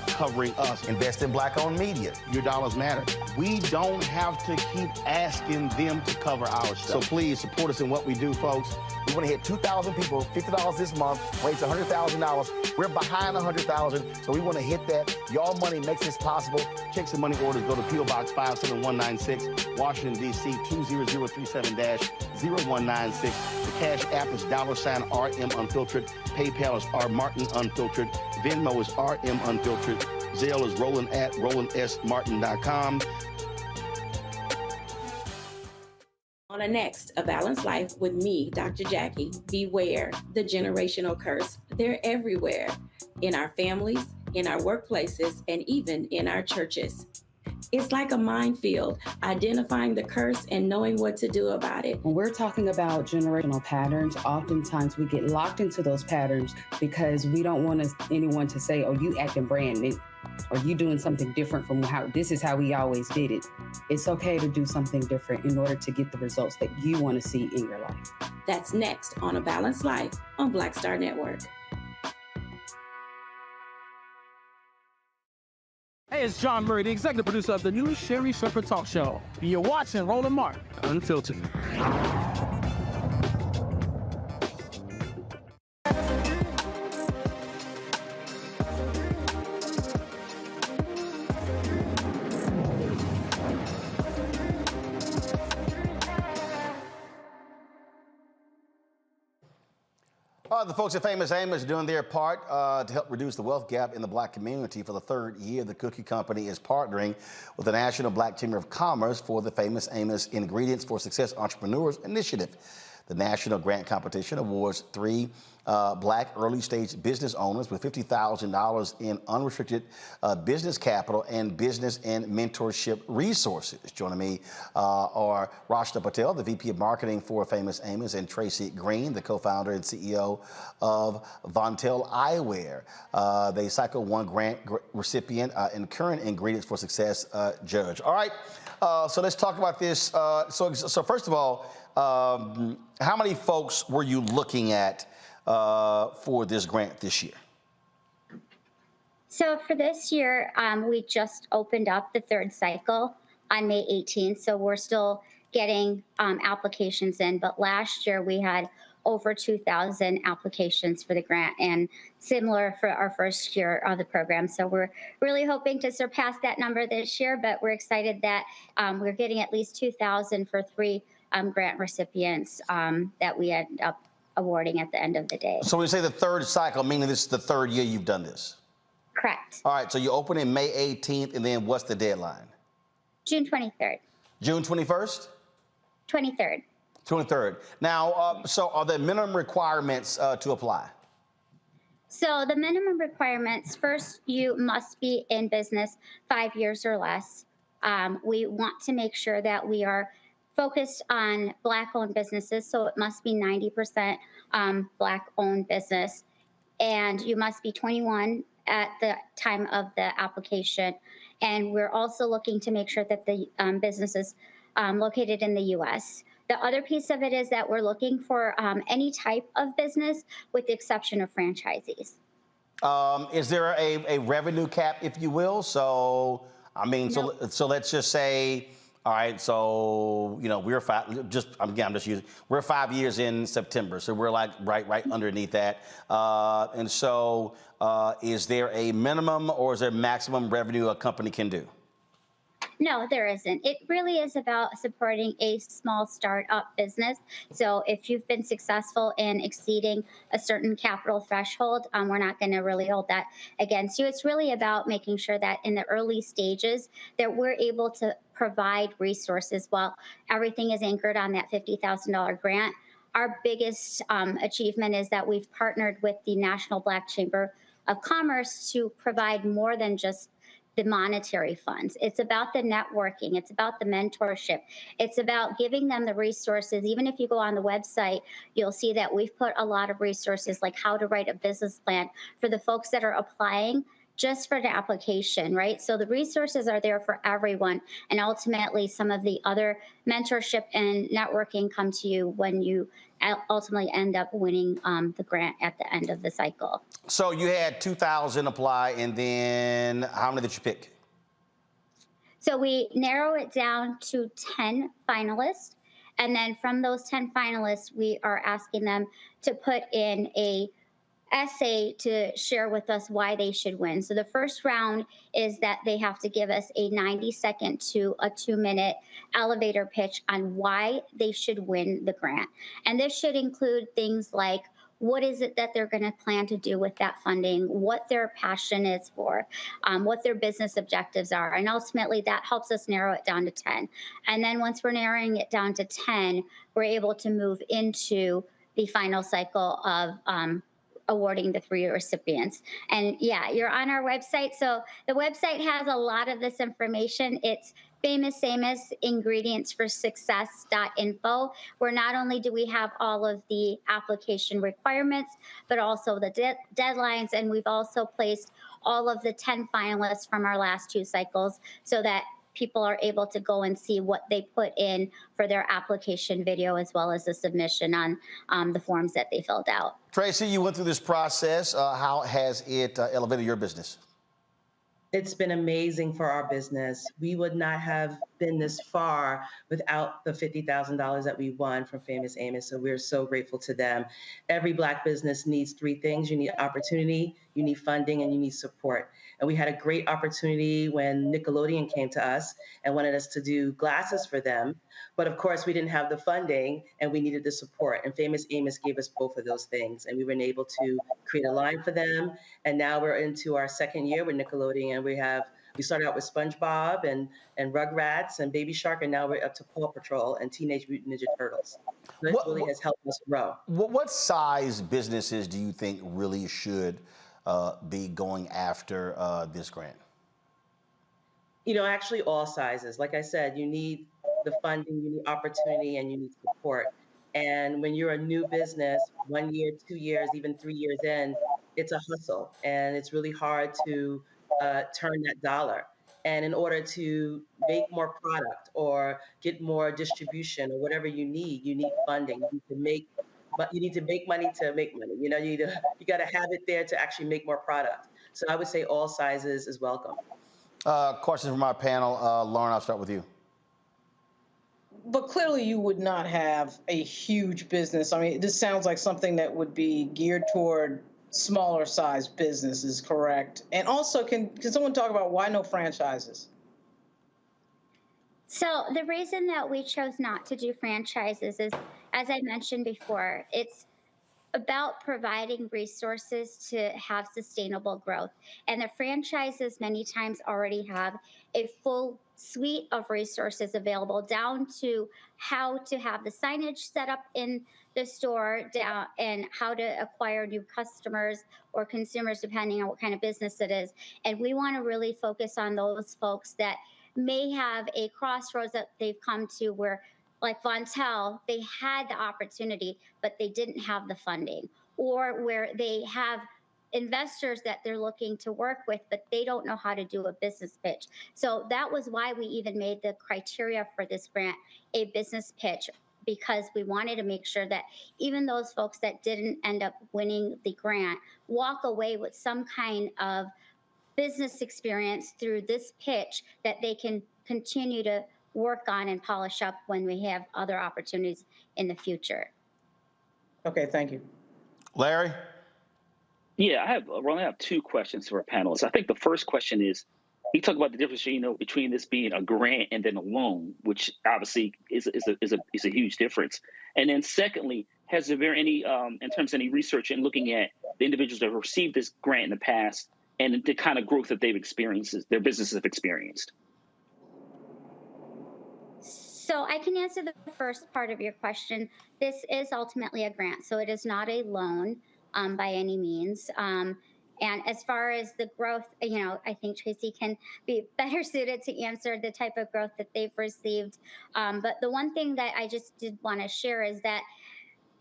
covering us. Invest in black-owned media. Your dollars matter. We don't have to keep asking them to cover our stuff. So please support us in what we do, folks. We want to hit 2,000 people, $50 this month, raise $100,000. We're behind 100,000, so we want to hit that. Y'all money makes this possible. Checks and money orders go to P.O. Box 57196, Washington, D.C. 20037-0196. The Cash App is $RM Unfiltered. PayPal is R Martin Unfiltered. Venmo is RM Unfiltered. Zelle is Roland at RolandSMartin.com. On the next, A Balanced Life with me, Dr. Jackie, beware the generational curse. They're everywhere, in our families, in our workplaces, and even in our churches. It's like a minefield, identifying the curse and knowing what to do about it. When we're talking about generational patterns, oftentimes we get locked into those patterns because we don't want anyone to say, oh, you acting brand new, or you doing something different from how this is how we always did it. It's okay to do something different in order to get the results that you want to see in your life. That's next on A Balanced Life on Black Star Network. Hey, it's John Murray, the executive producer of the new Sherry Shepherd Talk Show. You're watching Roland Martin Unfiltered. The folks at Famous Amos are doing their part to help reduce the wealth gap in the black community. For the third year, the cookie company is partnering with the National Black Chamber of Commerce for the Famous Amos Ingredients for Success Entrepreneurs Initiative. The national grant competition awards 3 black early-stage business owners with $50,000 in unrestricted business capital and business and mentorship resources. Joining me are Rashta Patel, the VP of Marketing for Famous Amos, and Tracy Green, the co-founder and CEO of Vontel Eyewear. They Cycle 1 grant recipient and current Ingredients for Success judge. All right, so let's talk about this. So first of all, how many folks were you looking at for this grant this year? So for this year, we just opened up the third cycle on May 18th. So we're still getting applications in. But last year we had over 2,000 applications for the grant, and similar for our first year of the program. So we're really hoping to surpass that number this year, but we're excited that we're getting at least 2,000 for 3 grant recipients that we end up awarding at the end of the day. So when you say the third cycle, meaning this is the third year you've done this? Correct. All right, so you open in May 18th, and then what's the deadline? June 23rd. June 21st? 23rd. 23rd. Now, so are there minimum requirements to apply? So the minimum requirements, first, you must be in business 5 years or less. We want to make sure that we are focused on Black-owned businesses, so it must be 90% Black-owned business. And you must be 21 at the time of the application. And we're also looking to make sure that the business is located in the U.S. The other piece of it is that we're looking for any type of business with the exception of franchisees. Is there a revenue cap, if you will? So, I mean, so let's just say All right, so we're we're 5 years in September, so we're like right underneath that. And so, is there a minimum or is there maximum revenue a company can do? No, there isn't. It really is about supporting a small startup business. So if you've been successful in exceeding a certain capital threshold, we're not going to really hold that against you. It's really about making sure that in the early stages that we're able to provide resources while everything is anchored on that $50,000 grant. Our biggest achievement is that we've partnered with the National Black Chamber of Commerce to provide more than just the monetary funds. It's about the networking. It's about the mentorship. It's about giving them the resources. Even if you go on the website, you'll see that we've put a lot of resources like how to write a business plan for the folks that are applying just for the application, right? So the resources are there for everyone. And ultimately, some of the other mentorship and networking come to you when you ultimately end up winning the grant at the end of the cycle. So you had 2,000 apply, and then how many did you pick? So we narrow it down to 10 finalists. And then from those 10 finalists, we are asking them to put in a essay to share with us why they should win. So the first round is that they have to give us a 90-second to a 2-minute elevator pitch on why they should win the grant. And this should include things like what is it that they're going to plan to do with that funding, what their passion is for, what their business objectives are. And ultimately, that helps us narrow it down to 10. And then once we're narrowing it down to 10, we're able to move into the final cycle of awarding the 3 recipients. And yeah, you're on our website. So the website has a lot of this information. It's Famous Amos Ingredients for Success.info, where not only do we have all of the application requirements, but also the deadlines. And we've also placed all of the 10 finalists from our last 2 cycles so that people are able to go and see what they put in for their application video, as well as the submission on the forms that they filled out. Tracy, you went through this process. How has it elevated your business? It's been amazing for our business. We would not have been this far without the $50,000 that we won from Famous Amos. So we're so grateful to them. Every Black business needs 3 things. You need opportunity, you need funding, and you need support. And we had a great opportunity when Nickelodeon came to us and wanted us to do glasses for them. But of course, we didn't have the funding and we needed the support. And Famous Amos gave us both of those things. And we were able to create a line for them. And now we're into our 2nd year with Nickelodeon. We started out with SpongeBob and Rugrats and Baby Shark, and now we're up to Paw Patrol and Teenage Mutant Ninja Turtles. So it really has helped us grow. What size businesses do you think really should be going after this grant? Actually all sizes. Like I said, you need the funding, you need opportunity, and you need support. And when you're a new business, 1 year, 2 years, even 3 years in, it's a hustle. And it's really hard to turn that dollar. And in order to make more product or get more distribution or whatever you need funding. You need to make money to make money. You got to have it there to actually make more product. So I would say all sizes is welcome. Questions from our panel. Lauren, I'll start with you. But clearly you would not have a huge business. I mean, this sounds like something that would be geared toward smaller size businesses, correct? And also, can someone talk about why no franchises? So the reason that we chose not to do franchises is, as I mentioned before, it's about providing resources to have sustainable growth. And the franchises many times already have a full suite of resources available, down to how to have the signage set up in the store, down and how to acquire new customers or consumers, depending on what kind of business it is. And we want to really focus on those folks that may have a crossroads that they've come to where, like Vontel, they had the opportunity, but they didn't have the funding, or where they have investors that they're looking to work with, but they don't know how to do a business pitch. So that was why we even made the criteria for this grant a business pitch, because we wanted to make sure that even those folks that didn't end up winning the grant walk away with some kind of business experience through this pitch that they can continue to work on and polish up when we have other opportunities in the future. Okay, thank you. Larry? Yeah, Roland, I have two questions for our panelists. I think the first question is, you talk about the difference, between this being a grant and then a loan, which obviously is a huge difference. And then secondly, has there been any, in terms of any research and looking at the individuals that have received this grant in the past and the kind of growth that they've experienced, their businesses have experienced? So I can answer the first part of your question. This is ultimately a grant, so it is not a loan by any means. And as far as the growth, I think Tracy can be better suited to answer the type of growth that they've received. But the one thing that I just did want to share is that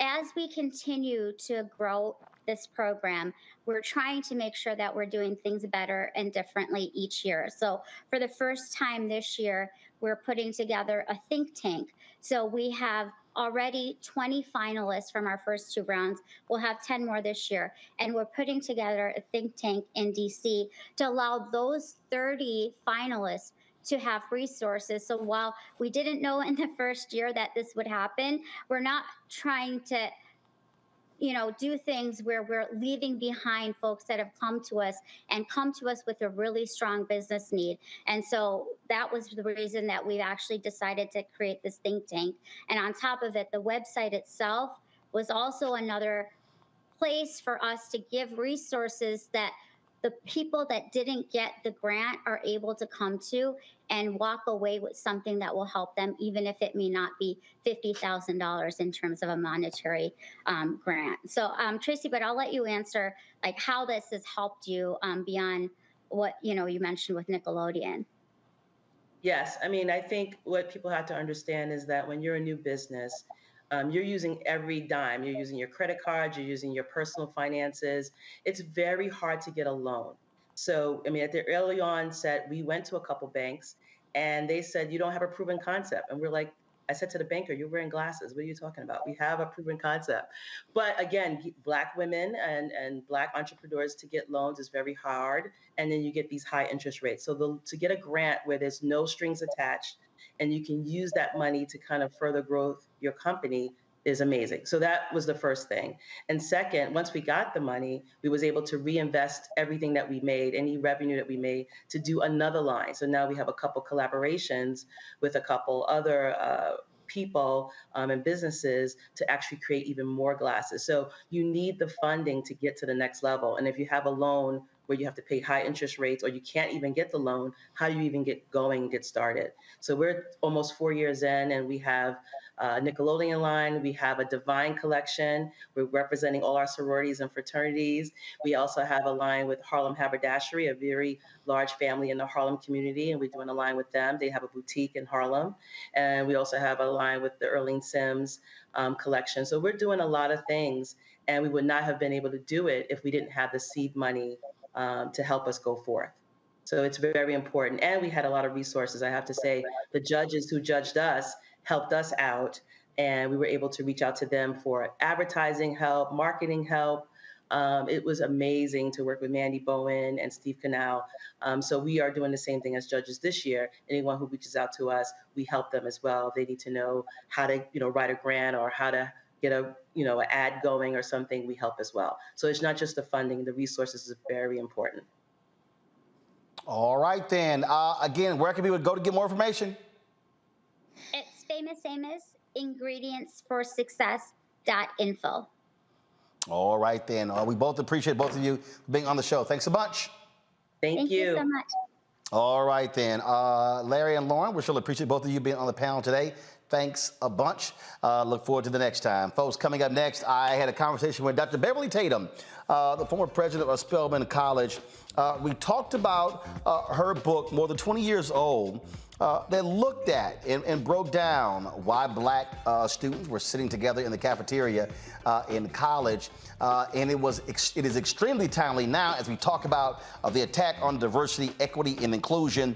as we continue to grow this program, we're trying to make sure that we're doing things better and differently each year. So for the first time this year, we're putting together a think tank. So we have already 20 finalists from our first 2 rounds. We'll have 10 more this year. And we're putting together a think tank in DC to allow those 30 finalists to have resources. So while we didn't know in the first year that this would happen, we're not trying to do things where we're leaving behind folks that have come to us with a really strong business need. And so that was the reason that we actually decided to create this think tank. And on top of it, the website itself was also another place for us to give resources that the people that didn't get the grant are able to come to and walk away with something that will help them, even if it may not be $50,000 in terms of a monetary grant. So Tracy, but I'll let you answer like how this has helped you beyond what you mentioned with Nickelodeon. Yes, I mean, I think what people have to understand is that when you're a new business, you're using every dime. You're using your credit card, you're using your personal finances. It's very hard to get a loan. So, I mean, at the early onset, we went to a couple banks and they said, you don't have a proven concept. And we're like, I said to the banker, you're wearing glasses. What are you talking about? We have a proven concept. But again, Black women and Black entrepreneurs to get loans is very hard. And then you get these high interest rates. So to get a grant where there's no strings attached and you can use that money to kind of further grow your company is amazing. So that was the first thing. And second, once we got the money, we was able to reinvest everything that we made, any revenue that we made, to do another line. So now we have a couple collaborations with a couple other people and businesses to actually create even more glasses. So you need the funding to get to the next level. And if you have a loan where you have to pay high interest rates or you can't even get the loan, how do you even get going and get started? So we're almost 4 years in and we have a Nickelodeon line, we have a Divine collection, we're representing all our sororities and fraternities. We also have a line with Harlem Haberdashery, a very large family in the Harlem community, and we're doing a line with them. They have a boutique in Harlem. And we also have a line with the Erling Sims collection. So we're doing a lot of things, and we would not have been able to do it if we didn't have the seed money to help us go forth. So it's very important. And we had a lot of resources. I have to say, the judges who judged us helped us out, and we were able to reach out to them for advertising help, marketing help. It was amazing to work with Mandy Bowen and Steve Canal. So we are doing the same thing as judges this year. Anyone who reaches out to us, we help them as well. They need to know how to, write a grant or how to get an ad going or something, we help as well. So it's not just the funding, the resources is very important. All right, then. Again, where can people go to get more information? It's Famous Amos, ingredientsforsuccess.info. All right, then. We both appreciate both of you being on the show. Thanks a bunch. Thank you so much. All right, then. Larry and Lauren, we surely appreciate both of you being on the panel today. Thanks a bunch. Look forward to the next time. Folks, coming up next, I had a conversation with Dr. Beverly Tatum, the former president of Spelman College. We talked about her book, more than 20 years old, that looked at and broke down why Black students were sitting together in the cafeteria in college. And it is extremely timely now as we talk about the attack on diversity, equity, and inclusion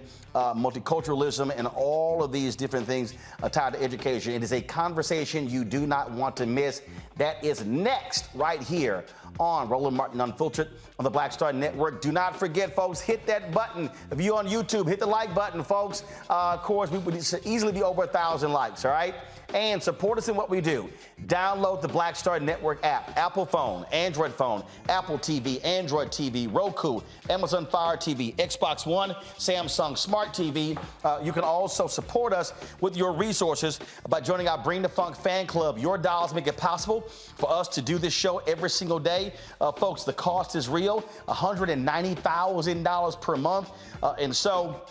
multiculturalism, and all of these different things tied to education. It is a conversation you do not want to miss. That is next right here on Roland Martin Unfiltered on the Black Star Network. Do not forget, folks, hit that button. If you're on YouTube, hit the like button, folks. Of course, we would easily be over 1,000 likes, all right? And support us in what we do. Download the Black Star Network app, Apple phone, Android phone, Apple TV, Android TV, Roku, Amazon Fire TV, Xbox One, Samsung Smart TV. You can also support us with your resources by joining our Bring the Funk fan club. Your dollars make it possible for us to do this show every single day. Folks, the cost is real, $190,000 per month. And so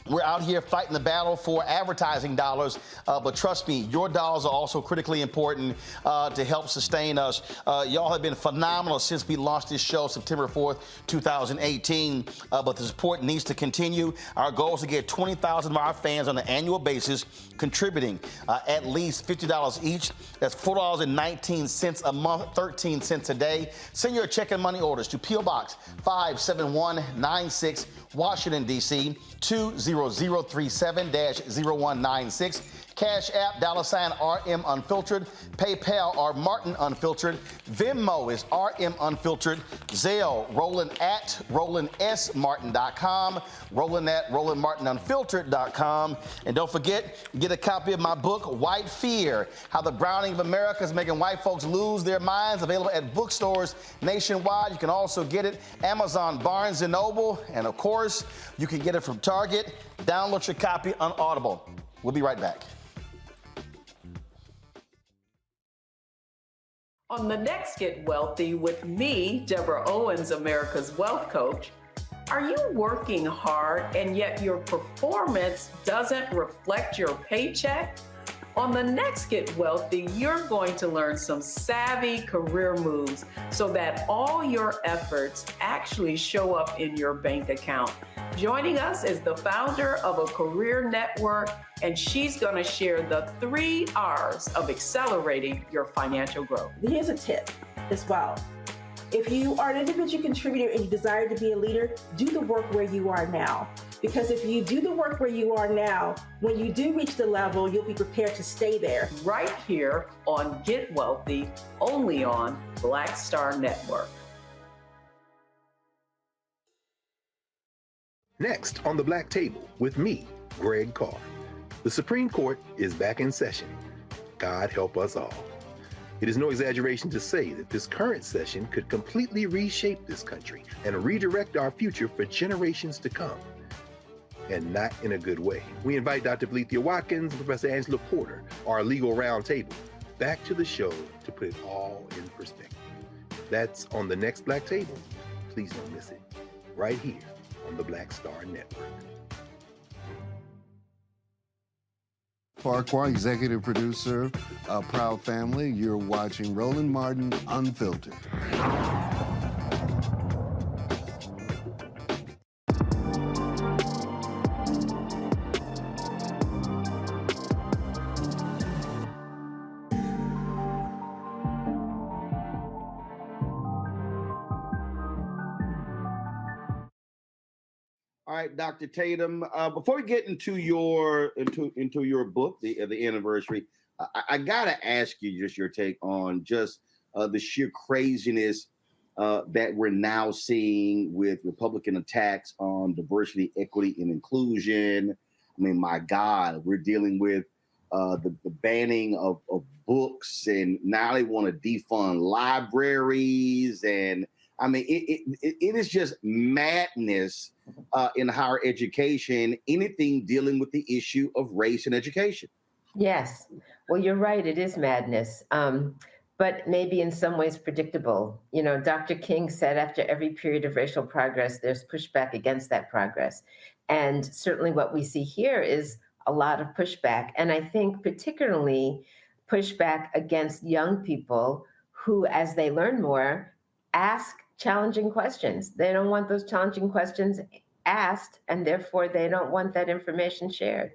we're out here fighting the battle for advertising dollars, but trust me, your dollars are also critically important to help sustain us. Y'all have been phenomenal since we launched this show September 4th, 2018, but the support needs to continue. Our goal is to get 20,000 of our fans on an annual basis contributing at least $50 each. That's $4.19 a month, 13 cents a day. Send your check and money orders to P.O. Box 57196, Washington, D.C., 20037-0196. Cash App, $RM Unfiltered. PayPal, R Martin Unfiltered. Venmo is RM Unfiltered. Zelle, Roland at RolandSMartin.com. Roland at RolandMartinUnfiltered.com. And don't forget, get a copy of my book, White Fear, How the Browning of America is Making White Folks Lose Their Minds, available at bookstores nationwide. You can also get it Amazon, Barnes & Noble, and of course, you can get it from Target. Download your copy on Audible. We'll be right back. On the next Get Wealthy with me, Deborah Owens, America's Wealth Coach, are you working hard and yet your performance doesn't reflect your paycheck? On the next Get Wealthy, you're going to learn some savvy career moves so that all your efforts actually show up in your bank account. Joining us is the founder of a career network, and she's going to share the 3 R's of accelerating your financial growth. Here's a tip as well. If you are an individual contributor and you desire to be a leader, do the work where you are now. Because if you do the work where you are now, when you do reach the level, you'll be prepared to stay there. Right here on Get Wealthy, only on Black Star Network. Next on the Black Table with me, Greg Carr. The Supreme Court is back in session. God help us all. It is no exaggeration to say that this current session could completely reshape this country and redirect our future for generations to come. And not in a good way. We invite Dr. Valeethia Watkins and Professor Angela Porter, our legal roundtable, back to the show to put it all in perspective. That's on the next Black Table. Please don't miss it. Right here on the Black Star Network. Farquhar, executive producer, a proud family. You're watching Roland Martin Unfiltered. All right, Dr. Tatum. Before we get into your book, the anniversary, I gotta ask you just your take on just the sheer craziness that we're now seeing with Republican attacks on diversity, equity, and inclusion. I mean, my God, we're dealing with the banning of books, and now they want to defund libraries, and I mean, it is just madness in higher education, anything dealing with the issue of race and education. Yes. Well, you're right. It is madness, but maybe in some ways predictable. You know, Dr. King said after every period of racial progress, there's pushback against that progress. And certainly what we see here is a lot of pushback. And I think particularly pushback against young people who, as they learn more, ask challenging questions. They don't want those challenging questions asked, and therefore they don't want that information shared.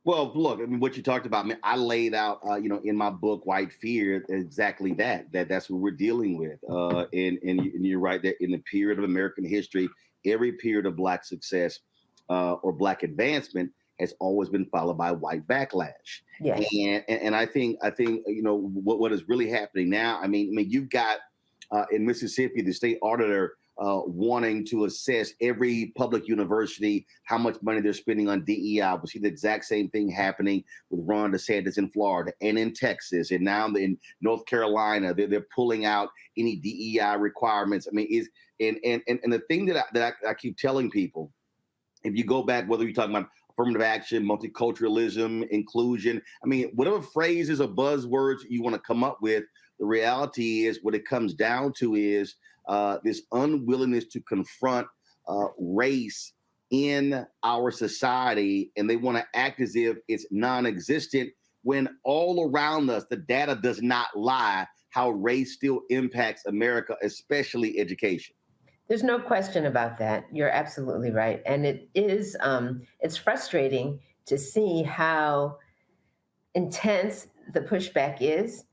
Well, look, I mean, what you talked about, I mean, I laid out, in my book, White Fear, exactly that's what we're dealing with. And you're right that in the period of American history, every period of Black success or Black advancement has always been followed by white backlash. Yes. And I think what is really happening now. I mean, you've got in Mississippi the state auditor wanting to assess every public university how much money they're spending on DEI. We see the exact same thing happening with Ron DeSantis in Florida and in Texas, and now in North Carolina. They're pulling out any DEI requirements. I mean, and the thing that I keep telling people, if you go back, whether you're talking about affirmative action, multiculturalism, inclusion, I mean, whatever phrases or buzzwords you want to come up with, the reality is what it comes down to is this unwillingness to confront race in our society, and they want to act as if it's non-existent when all around us, the data does not lie how race still impacts America, especially education. There's no question about that. You're absolutely right. And it is, it's frustrating to see how intense the pushback is.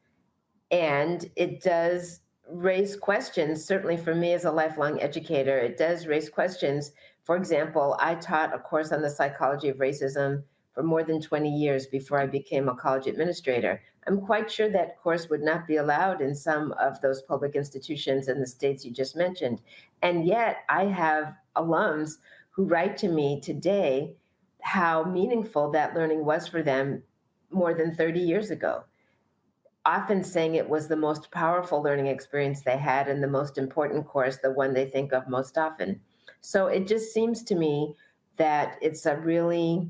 And it does raise questions, certainly for me as a lifelong educator, it does raise questions. For example, I taught a course on the psychology of racism for more than 20 years before I became a college administrator. I'm quite sure that course would not be allowed in some of those public institutions in the states you just mentioned. And yet I have alums who write to me today how meaningful that learning was for them more than 30 years ago, often saying it was the most powerful learning experience they had and the most important course, the one they think of most often. So it just seems to me that it's a really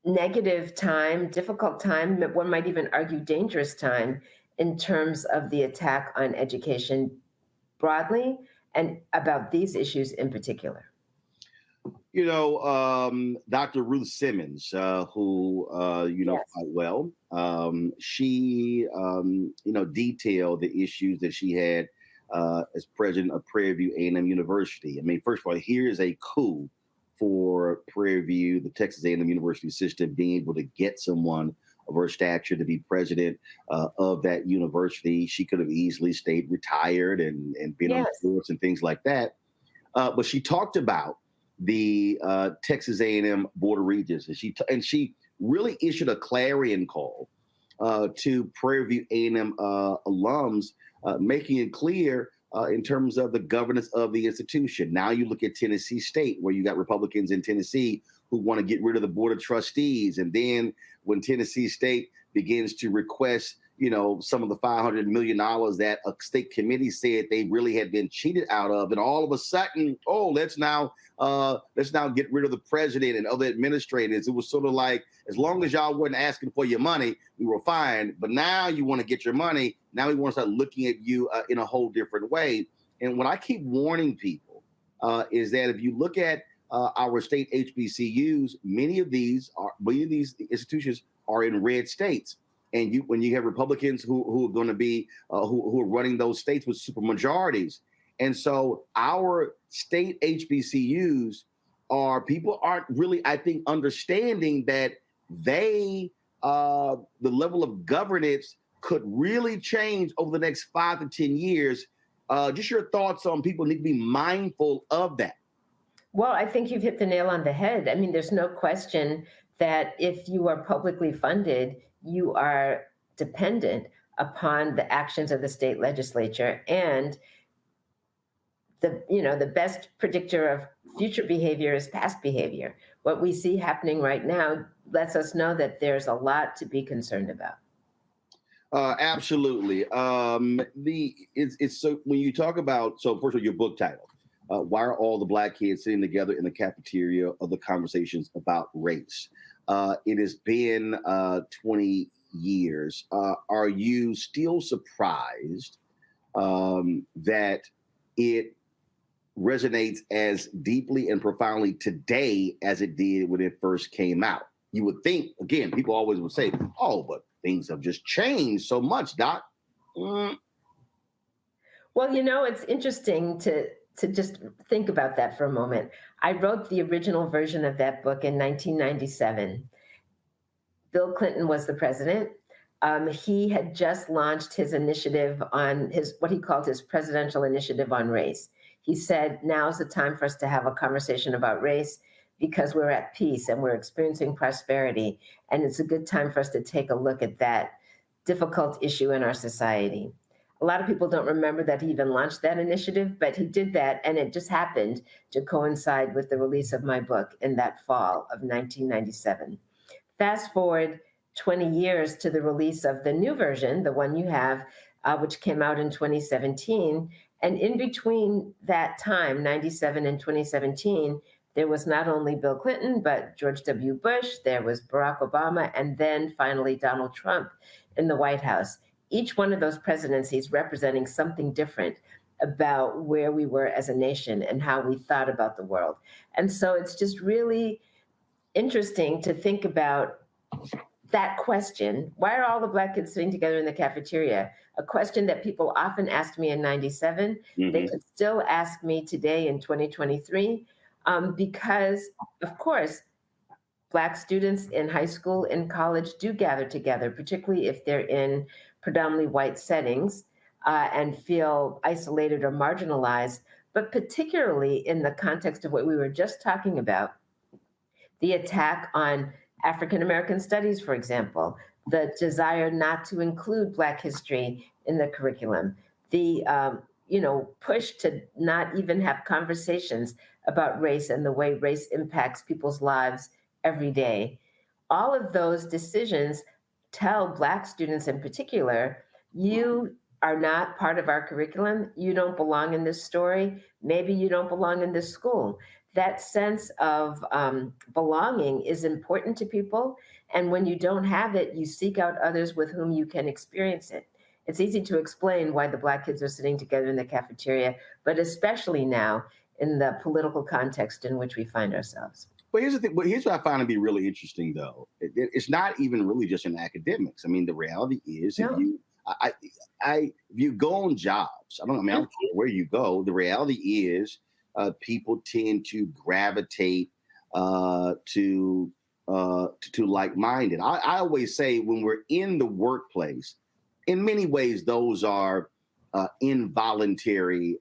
negative time, difficult time, one might even argue dangerous time in terms of the attack on education broadly and about these issues in particular. You know, Dr. Ruth Simmons, who you know quite well, she detailed the issues that she had as president of Prairie View A&M University. I mean, first of all, here's a coup for Prairie View, the Texas A&M University system, being able to get someone of her stature to be president of that university. She could have easily stayed retired and been on boards and things like that. But she talked about the Texas A&M Board of Regents, and she really issued a clarion call to Prairie View A&M alums, making it clear in terms of the governance of the institution. Now you look at Tennessee State, where you got Republicans in Tennessee who want to get rid of the Board of Trustees. And then when Tennessee State begins to request, you know, some of the $500 million that a state committee said they really had been cheated out of, and all of a sudden, let's now get rid of the president and other administrators. It was sort of like, as long as y'all weren't asking for your money, we were fine. But now you want to get your money. Now we want to start looking at you in a whole different way. And what I keep warning people is that if you look at our state HBCUs, many of these institutions are in red states. And when you have Republicans who are going to be who are running those states with supermajorities, and so our state HBCUs people aren't really, I think, understanding that the level of governance could really change over the next 5 to 10 years. Just your thoughts on people need to be mindful of that. Well, I think you've hit the nail on the head. I mean, there's no question that if you are publicly funded, you are dependent upon the actions of the state legislature, and the best predictor of future behavior is past behavior. What we see happening right now lets us know that there's a lot to be concerned about. Absolutely. It's so when you talk about, so first of all, your book title, why are all the Black kids sitting together in the cafeteria of the conversations about race? It has been 20 years. Are you still surprised that it resonates as deeply and profoundly today as it did when it first came out? You would think, again, people always would say, oh, but things have just changed so much, Doc. Well, it's interesting to just think about that for a moment. I wrote the original version of that book in 1997. Bill Clinton was the president. He had just launched his initiative on what he called his presidential initiative on race. He said, now's the time for us to have a conversation about race because we're at peace and we're experiencing prosperity. And it's a good time for us to take a look at that difficult issue in our society. A lot of people don't remember that he even launched that initiative, but he did that, and it just happened to coincide with the release of my book in that fall of 1997. Fast forward 20 years to the release of the new version, the one you have, which came out in 2017. And in between that time, 97 and 2017, there was not only Bill Clinton, but George W. Bush, there was Barack Obama, and then finally Donald Trump in the White House. Each one of those presidencies representing something different about where we were as a nation and how we thought about the world. And so it's just really interesting to think about that question, why are all the Black kids sitting together in the cafeteria? A question that people often asked me in 97, they could still ask me today in 2023, because of course, Black students in high school and college do gather together, particularly if they're in predominantly white settings and feel isolated or marginalized, but particularly in the context of what we were just talking about, the attack on African American studies, for example, the desire not to include Black history in the curriculum, the push to not even have conversations about race and the way race impacts people's lives every day. All of those decisions tell Black students in particular, you are not part of our curriculum, you don't belong in this story, maybe you don't belong in this school. That sense of belonging is important to people. And when you don't have it, you seek out others with whom you can experience it. It's easy to explain why the Black kids are sitting together in the cafeteria, but especially now in the political context in which we find ourselves. But here's the thing. But here's what I find to be really interesting, though. It's not even really just in academics. I mean, the reality is, if you go on jobs, I don't care where you go. The reality is, people tend to gravitate to like-minded. I always say when we're in the workplace, in many ways, those are involuntary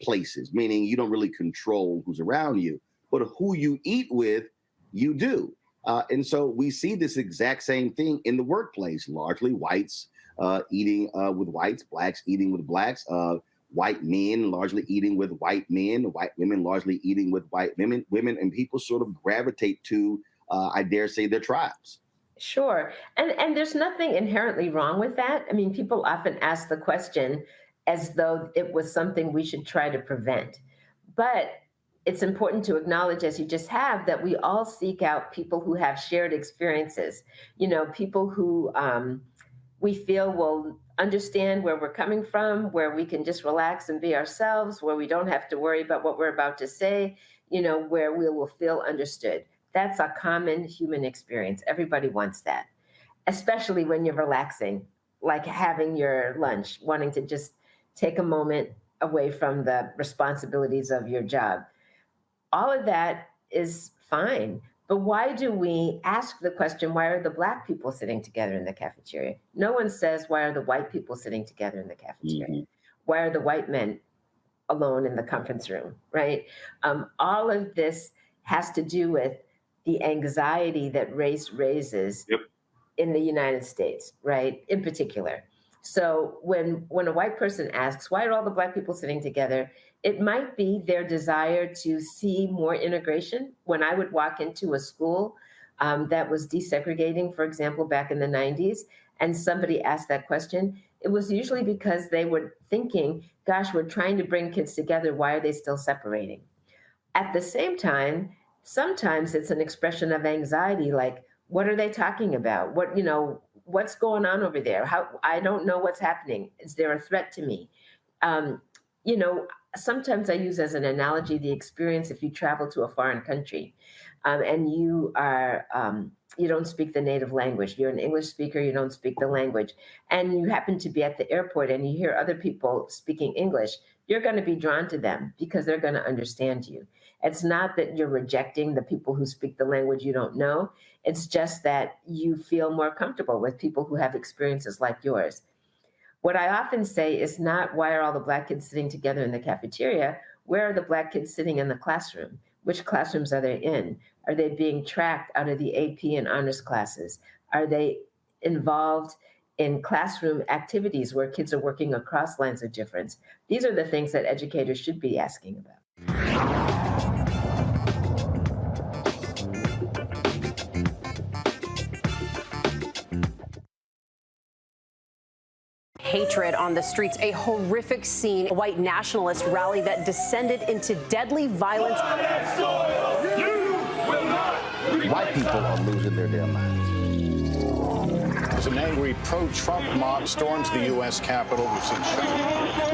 places, meaning you don't really control who's around you, but who you eat with, you do. And so we see this exact same thing in the workplace, largely whites eating with whites, Blacks eating with Blacks, white men largely eating with white men, white women largely eating with white women, and people sort of gravitate to, I dare say, their tribes. Sure. And there's nothing inherently wrong with that. I mean, people often ask the question as though it was something we should try to prevent. But it's important to acknowledge, as you just have, that we all seek out people who have shared experiences, people who we feel will understand where we're coming from, where we can just relax and be ourselves, where we don't have to worry about what we're about to say, where we will feel understood. That's a common human experience. Everybody wants that, especially when you're relaxing, like having your lunch, wanting to just take a moment away from the responsibilities of your job. All of that is fine. But why do we ask the question, why are the Black people sitting together in the cafeteria? No one says, why are the white people sitting together in the cafeteria? Why are the white men alone in the conference room, right? All of this has to do with the anxiety that race raises in the United States, right, in particular. So when a white person asks, why are all the Black people sitting together? It might be their desire to see more integration. When I would walk into a school that was desegregating, for example, back in the 90s, and somebody asked that question, it was usually because they were thinking, gosh, we're trying to bring kids together. Why are they still separating? At the same time, sometimes it's an expression of anxiety, like, what are they talking about? What's going on over there? I don't know what's happening. Is there a threat to me? Sometimes I use as an analogy the experience if you travel to a foreign country and you don't speak the native language. You're an English speaker, you don't speak the language, and you happen to be at the airport and you hear other people speaking English. You're going to be drawn to them because they're going to understand you. It's not that you're rejecting the people who speak the language you don't know. It's just that you feel more comfortable with people who have experiences like yours. What I often say is not, why are all the Black kids sitting together in the cafeteria? Where are the Black kids sitting in the classroom? Which classrooms are they in? Are they being tracked out of the AP and honors classes? Are they involved in classroom activities where kids are working across lines of difference? These are the things that educators should be asking about. Hatred on the streets, a horrific scene, a white nationalist rally that descended into deadly violence. White people are losing their damn minds. An angry pro-Trump mob storms the U.S. Capitol. We've seen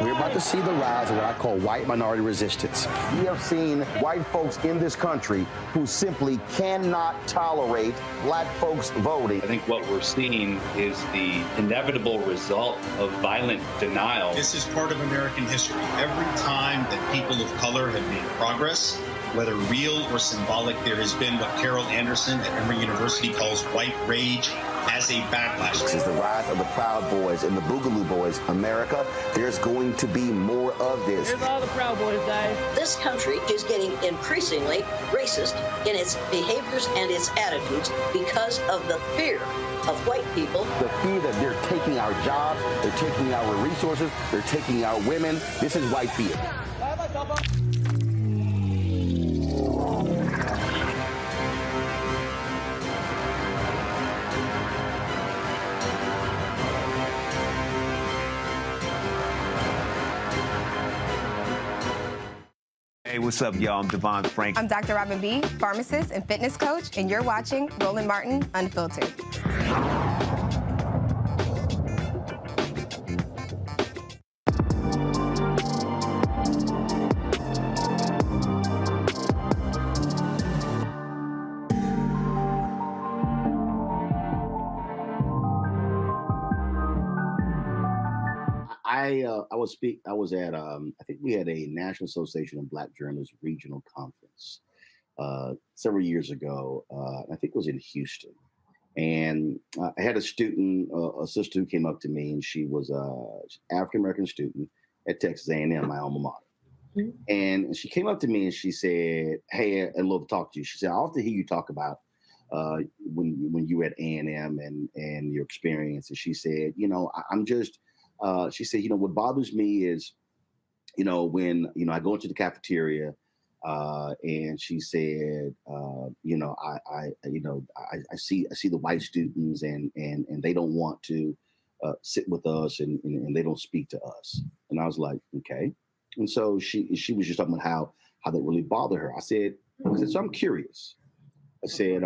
We're about to see the rise of what I call white minority resistance. We have seen white folks in this country who simply cannot tolerate Black folks voting. I think what we're seeing is the inevitable result of violent denial. This is part of American history. Every time that people of color have made progress, whether real or symbolic, there has been what Carol Anderson at Emory University calls white rage as a backlash. This is the rise of the Proud Boys and the Boogaloo Boys. America, there's going to be more of this. Here's all the Proud Boys, guys. This country is getting increasingly racist in its behaviors and its attitudes because of the fear of white people. The fear that they're taking our jobs, they're taking our resources, they're taking our women. This is white fear. Hey, what's up, y'all? I'm Devon Frank. I'm Dr. Robin B., pharmacist and fitness coach, and you're watching Roland Martin Unfiltered. I was at I think we had a National Association of Black Journalists regional conference several years ago. I think it was in Houston, and I had a student, a sister who came up to me, and she was an African American student at Texas A&M, my alma mater. Mm-hmm. And she came up to me and she said, "Hey, I'd love to talk to you." She said, "I often hear you talk about when you were at A&M and your experience." And she said, I'm just she said, what bothers me is, when, I go into the cafeteria and she said, I see the white students and they don't want to sit with us and they don't speak to us. And I was like, okay. And so she was just talking about how that really bothered her. I said, so I'm curious. I said,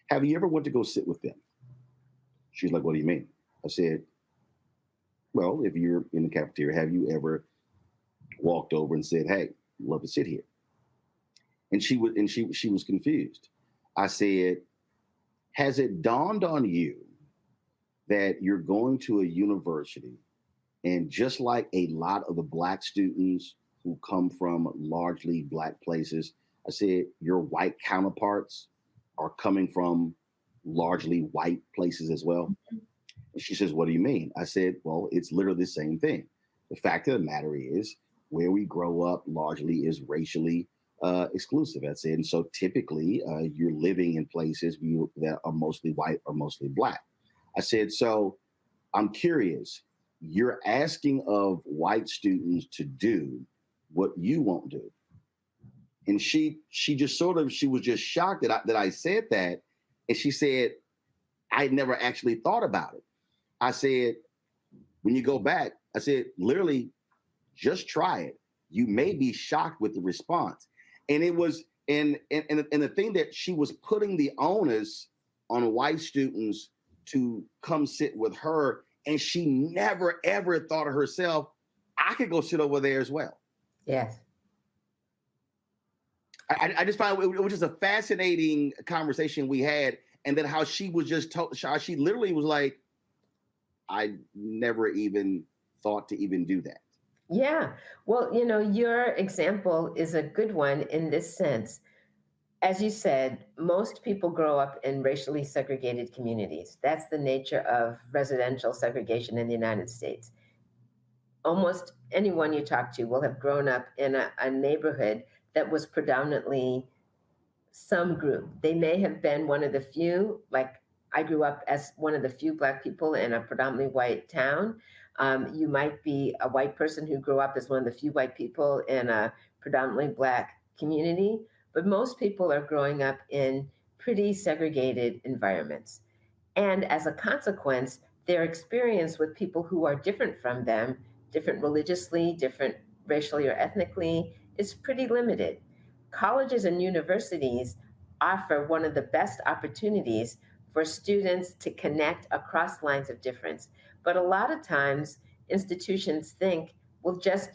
have you ever went to go sit with them? She's like, what do you mean? I said, well, if you're in the cafeteria, have you ever walked over and said, "Hey, love to sit here"? And she was confused. I said, has it dawned on you that you're going to a university and just like a lot of the Black students who come from largely Black places, I said, your white counterparts are coming from largely white places as well? And she says, what do you mean? I said, well, it's literally the same thing. The fact of the matter is, where we grow up largely is racially exclusive. I said, and so typically you're living in places that are mostly white or mostly Black. I said, so I'm curious, you're asking of white students to do what you won't do. And she was just shocked that I said that. And she said, I never actually thought about it. I said, when you go back, I said, literally, just try it. You may be shocked with the response. And it was, and the thing that she was putting the onus on white students to come sit with her, and she never, ever thought of herself, I could go sit over there as well. Yes. I just found it was just a fascinating conversation we had. And then how she was just how she literally was like, I never even thought to even do that. Yeah. Well, your example is a good one in this sense. As you said, most people grow up in racially segregated communities. That's the nature of residential segregation in the United States. almost anyone you talk to will have grown up in a neighborhood that was predominantly some group. They may have been one of the few, like I grew up as one of the few Black people in a predominantly white town. You might be a white person who grew up as one of the few white people in a predominantly Black community, but most people are growing up in pretty segregated environments. And as a consequence, their experience with people who are different from them, different religiously, different racially or ethnically, is pretty limited. Colleges and universities offer one of the best opportunities for students to connect across lines of difference. But a lot of times, institutions think, we'll just,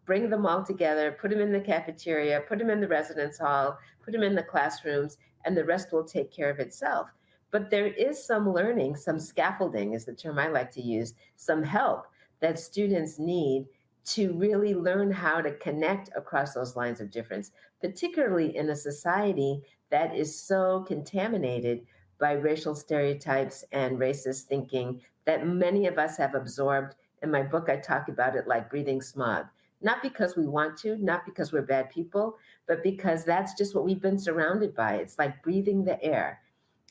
bring them all together, put them in the cafeteria, put them in the residence hall, put them in the classrooms, and the rest will take care of itself. But there is some learning, some scaffolding is the term I like to use, some help that students need to really learn how to connect across those lines of difference, particularly in a society that is so contaminated by racial stereotypes and racist thinking that many of us have absorbed. In my book, I talk about it like breathing smog, not because we want to, not because we're bad people, but because that's just what we've been surrounded by. It's like breathing the air.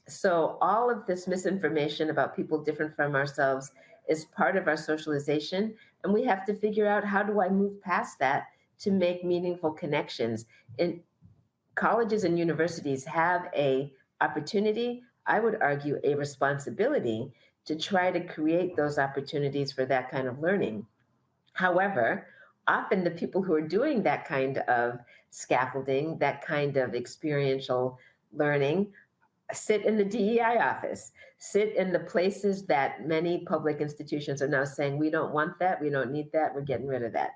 So all of this misinformation about people different from ourselves is part of our socialization. And we have to figure out, how do I move past that to make meaningful connections? And colleges and universities have a opportunity, I would argue a responsibility, to try to create those opportunities for that kind of learning. However, often the people who are doing that kind of scaffolding, that kind of experiential learning, sit in the DEI office, sit in the places that many public institutions are now saying, we don't want that, we don't need that, we're getting rid of that.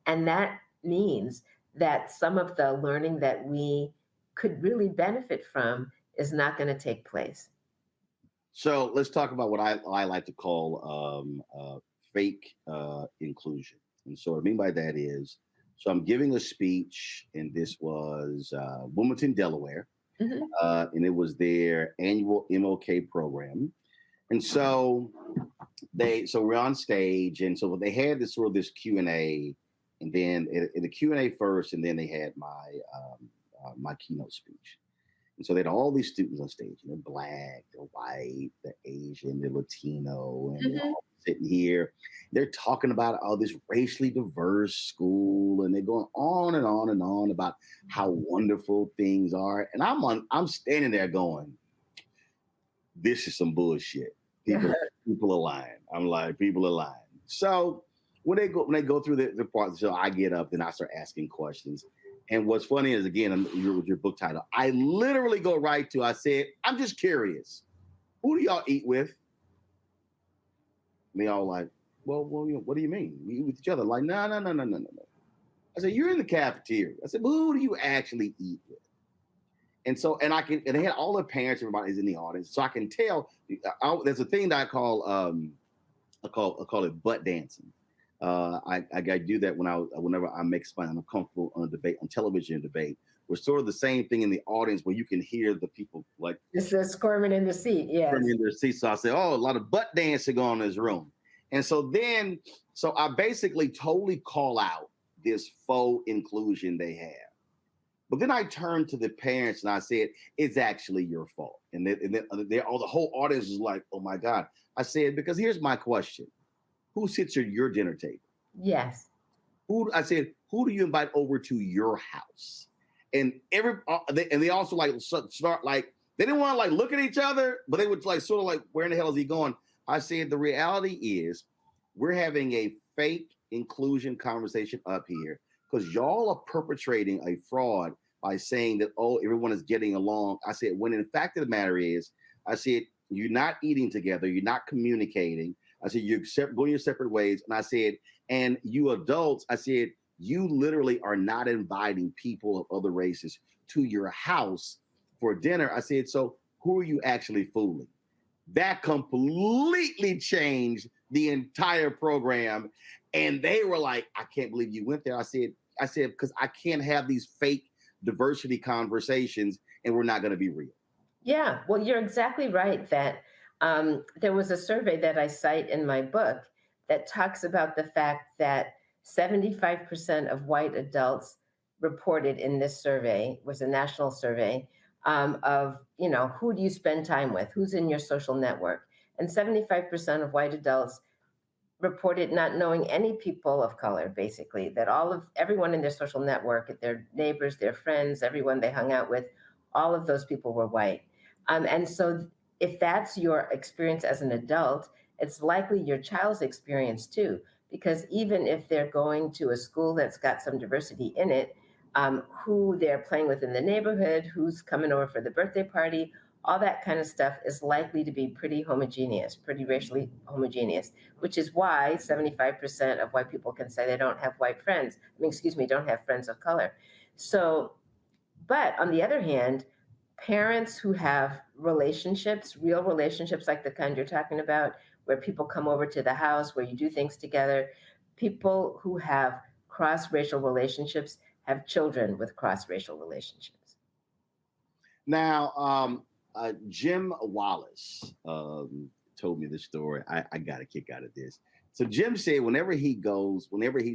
And that means that some of the learning that we could really benefit from is not going to take place. So let's talk about what I like to call fake inclusion. And so what I mean by that is, so I'm giving a speech, and this was Wilmington, Delaware. Mm-hmm. And it was their annual MLK program. And so we're on stage, and so they had this sort of this Q&A, and then in the Q&A first, and then they had my keynote speech. And so they had all these students on stage, and they're Black, they're white, they're Asian, they're Latino, and they're all sitting here. They're talking about all this racially diverse school, and they're going on and on and on about how wonderful things are. And I'm standing there going, this is some bullshit. People are lying. I'm like, people are lying. So when they go through the part, so I get up and I start asking questions. And what's funny is, again, with your book title, I literally go right to, I said, I'm just curious, who do y'all eat with? And they all like, well, what do you mean? We eat with each other? Like, no. I said, you're in the cafeteria. I said, but who do you actually eat with? And so, and they had all the parents, everybody's in the audience, so I can tell. There's a thing that I call it butt dancing. I do that whenever I make fun, I'm uncomfortable on television debate. We're sort of the same thing in the audience where you can hear the people like squirming in the seat. Yeah, squirming in their seat. So I say, oh, a lot of butt dancing going on in this room. And so I basically totally call out this faux inclusion they have. But then I turned to the parents and I said, it's actually your fault. And the whole audience is like, oh my God. I said, because here's my question. Who sits at your dinner table? Yes. I said, who do you invite over to your house? And they also like start like, they didn't want to like look at each other, but they would like sort of like, where in the hell is he going? I said, the reality is we're having a fake inclusion conversation up here because y'all are perpetrating a fraud by saying that, oh, everyone is getting along. I said, when in fact of the matter is, I said, you're not eating together, you're not communicating. I said, you're going your separate ways. And I said, and you adults, I said, you literally are not inviting people of other races to your house for dinner. I said, so who are you actually fooling? That completely changed the entire program. And they were like, I can't believe you went there. I said, because I can't have these fake diversity conversations and we're not going to be real. Yeah, well, you're exactly right that there was a survey that I cite in my book that talks about the fact that 75% of white adults reported in this survey, was a national survey, of, who do you spend time with? Who's in your social network? And 75% of white adults reported not knowing any people of color, basically, that everyone in their social network, their neighbors, their friends, everyone they hung out with, all of those people were white. And so if that's your experience as an adult, it's likely your child's experience too, because even if they're going to a school that's got some diversity in it, who they're playing with in the neighborhood, who's coming over for the birthday party, all that kind of stuff is likely to be pretty homogeneous, pretty racially homogeneous, which is why 75% of white people can say they don't have white friends. Don't have friends of color. So, but on the other hand, parents who have relationships, real relationships like the kind you're talking about, where people come over to the house, where you do things together, people who have cross-racial relationships have children with cross-racial relationships. Now, Jim Wallace told me this story. I got a kick out of this. So Jim said whenever he's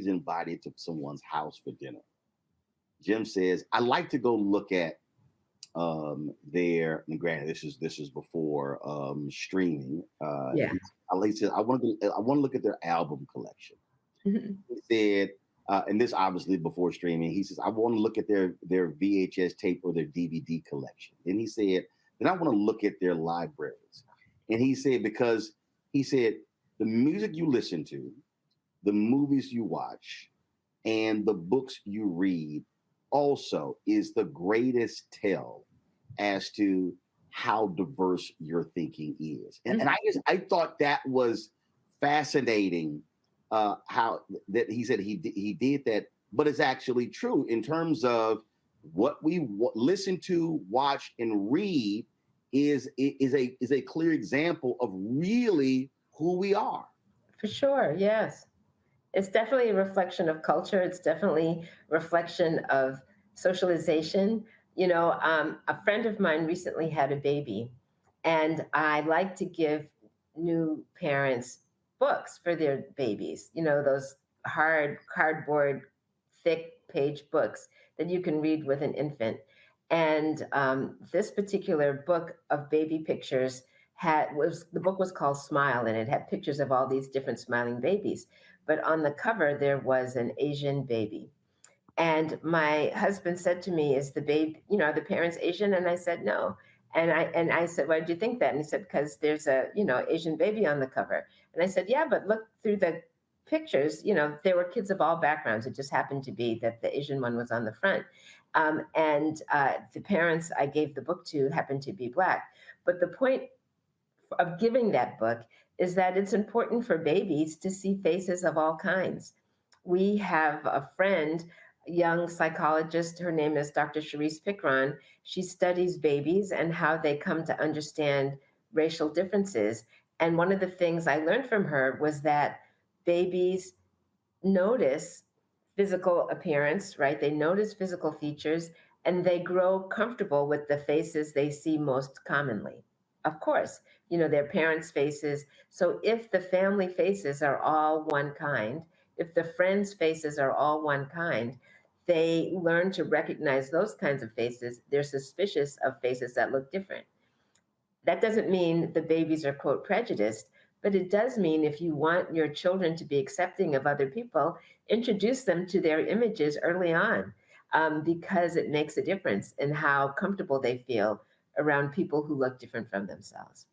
invited to someone's house for dinner, Jim says, I like to go look at and granted, this is before streaming. He said, I want to look at their album collection. Mm-hmm. He said, and this obviously before streaming, he says, I want to look at their VHS tape or their DVD collection. And he said, then I want to look at their libraries. And he said, because he said, the music you listen to, the movies you watch, and the books you read also is the greatest tell as to how diverse your thinking is. And I thought that was fascinating, how that he said he did that, but it's actually true in terms of what we listen to, watch, and read is a clear example of really who we are. For sure, yes. It's definitely a reflection of culture. It's definitely a reflection of socialization. A friend of mine recently had a baby, and I like to give new parents books for their babies, those hard cardboard, thick page books that you can read with an infant. And this particular book of baby pictures the book was called Smile, and it had pictures of all these different smiling babies. But on the cover, there was an Asian baby. And my husband said to me, is the baby, are the parents Asian? And I said, no. And I said, why did you think that? And he said, because there's a, Asian baby on the cover. And I said, yeah, but look through the pictures, there were kids of all backgrounds. It just happened to be that the Asian one was on the front. And the parents I gave the book to happened to be Black. But the point of giving that book is that it's important for babies to see faces of all kinds. We have a friend, a young psychologist, her name is Dr. Charisse Pickron. She studies babies and how they come to understand racial differences. And one of the things I learned from her was that babies notice physical appearance, right? They notice physical features, and they grow comfortable with the faces they see most commonly. Of course, their parents' faces. So if the family faces are all one kind, if the friends' faces are all one kind, they learn to recognize those kinds of faces. They're suspicious of faces that look different. That doesn't mean the babies are, quote, prejudiced, but it does mean if you want your children to be accepting of other people, introduce them to their images early on, because it makes a difference in how comfortable they feel around people who look different from themselves.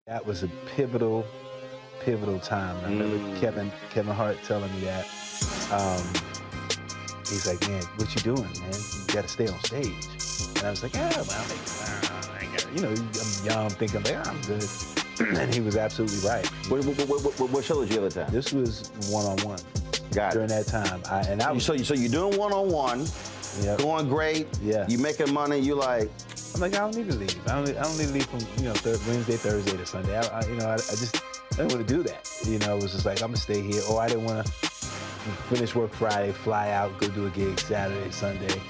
That was a pivotal time. I remember Kevin Hart telling me that. He's like, man, what you doing, man? You got to stay on stage. And I was like, yeah, well, I'm young, thinking, like, I'm good. And he was absolutely right. What show was you at the time? This was one-on-one. Got it. During that time. So you're doing one-on-one, going great. Yeah. You making money. You like. I'm like, I don't need to leave. I don't need to leave from Wednesday, Thursday to Sunday. I didn't want to do that. It was just like, I'm gonna stay here. Or I didn't want to finish work Friday, fly out, go do a gig Saturday, Sunday.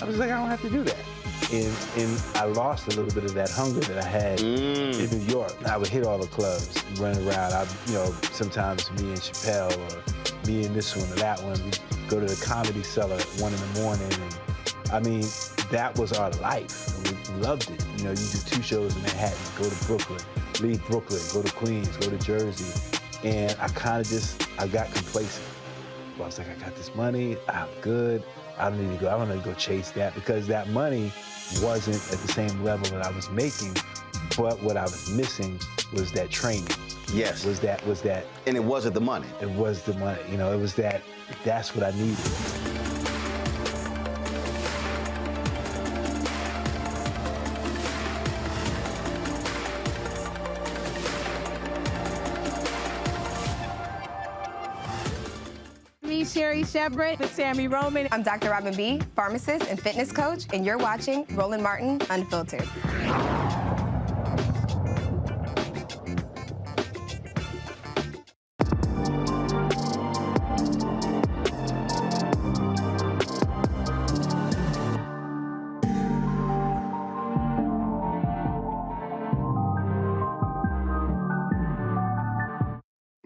I was like, I don't have to do that. And I lost a little bit of that hunger that I had in New York. I would hit all the clubs, run around. Sometimes me and Chappelle or me and this one or that one, we'd go to the Comedy Cellar at 1 in the morning. And I mean, that was our life. We loved it. You do 2 shows in Manhattan, go to Brooklyn, leave Brooklyn, go to Queens, go to Jersey. And I got complacent. I was like, I got this money, I'm good. I don't need to go chase that, because that money wasn't at the same level that I was making, but what I was missing was that training. Yes. Was that. And it wasn't the money. It was the money, it was that's what I needed. Sherry Shepard with Sammy Roman. I'm Dr. Robin B., pharmacist and fitness coach, and you're watching Roland Martin Unfiltered.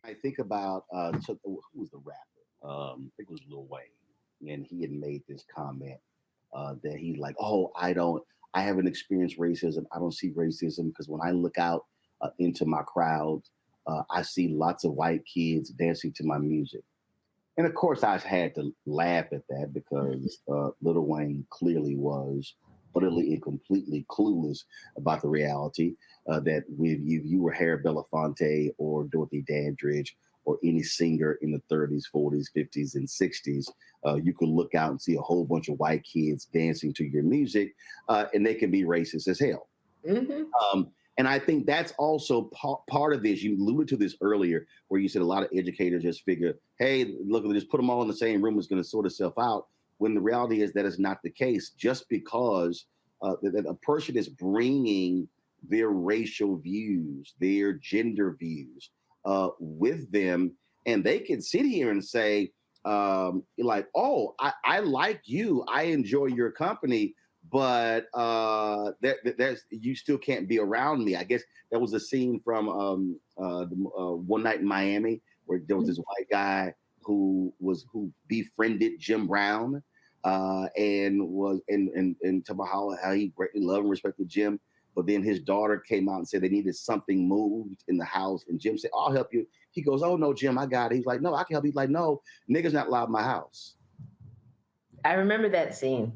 I think about who was the rapper? I think it was Lil Wayne, and he had made this comment that he's like, "Oh, I haven't experienced racism. I don't see racism because when I look out into my crowds, I see lots of white kids dancing to my music." And of course, I had to laugh at that because Lil Wayne clearly was utterly and completely clueless about the reality that if you were Harry Belafonte or Dorothy Dandridge or any singer in the 30s, 40s, 50s, and 60s, you could look out and see a whole bunch of white kids dancing to your music, and they can be racist as hell. Mm-hmm. And I think that's also part of this. You alluded to this earlier, where you said a lot of educators just figure, hey, look, just put them all in the same room is going to sort itself out, when the reality is that is not the case. Just because that a person is bringing their racial views, their gender views, with them, and they can sit here and say, like, "Oh, I like you, I enjoy your company, but there's you still can't be around me." I guess that was a scene from One Night in Miami, where there was this white guy who befriended Jim Brown, and talk about how he greatly loved and respected Jim. But then his daughter came out and said they needed something moved in the house. And Jim said, "I'll help you." He goes, "Oh, no, Jim, I got it." He's like, "No, I can help you." He's like, "No, niggas not allowed in my house." I remember that scene.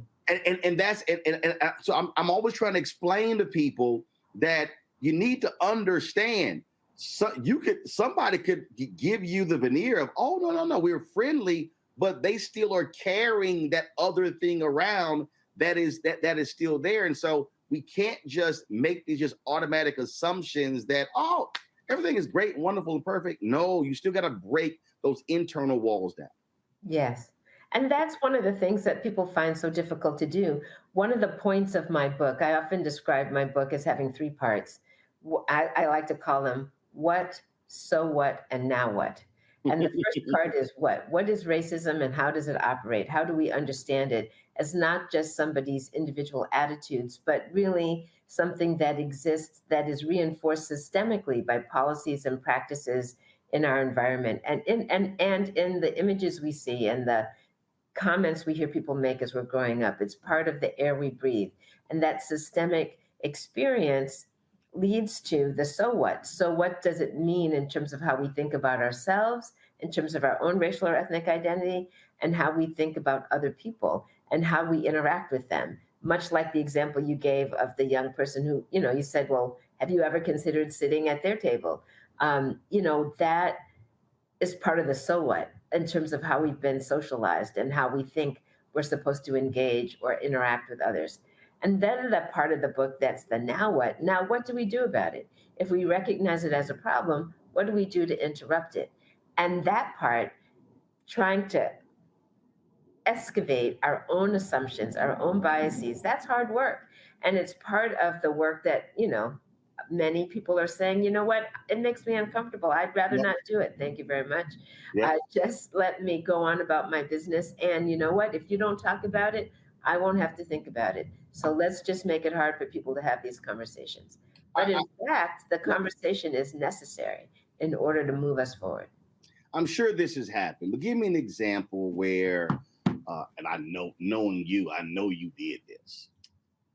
So I'm always trying to explain to people that you need to understand. So somebody could give you the veneer of, "Oh, no, we're friendly," but they still are carrying that other thing around that is still there. And so we can't just make these just automatic assumptions that, oh, everything is great, wonderful, and perfect. No, you still got to break those internal walls down. Yes. And that's one of the things that people find so difficult to do. One of the points of my book, I often describe my book as having 3 parts. I like to call them what, so what, and now what. And the first part is what? What is racism and how does it operate? How do we understand it as not just somebody's individual attitudes, but really something that exists that is reinforced systemically by policies and practices in our environment and in the images we see and the comments we hear people make as we're growing up. It's part of the air we breathe. And that systemic experience leads to the so what. So what does it mean in terms of how we think about ourselves, in terms of our own racial or ethnic identity, and how we think about other people and how we interact with them? Much like the example you gave of the young person who, you said, well, have you ever considered sitting at their table? That is part of the so what in terms of how we've been socialized and how we think we're supposed to engage or interact with others. And then the part of the book that's the now what. Now, what do we do about it? If we recognize it as a problem, what do we do to interrupt it? And that part, trying to excavate our own assumptions, our own biases, that's hard work. And it's part of the work that, many people are saying, you know what, it makes me uncomfortable. I'd rather not do it. Thank you very much. Just let me go on about my business. And you know what, if you don't talk about it, I won't have to think about it. So let's just make it hard for people to have these conversations. But in fact, the conversation is necessary in order to move us forward. I'm sure this has happened, but give me an example where, and knowing you, I know you did this.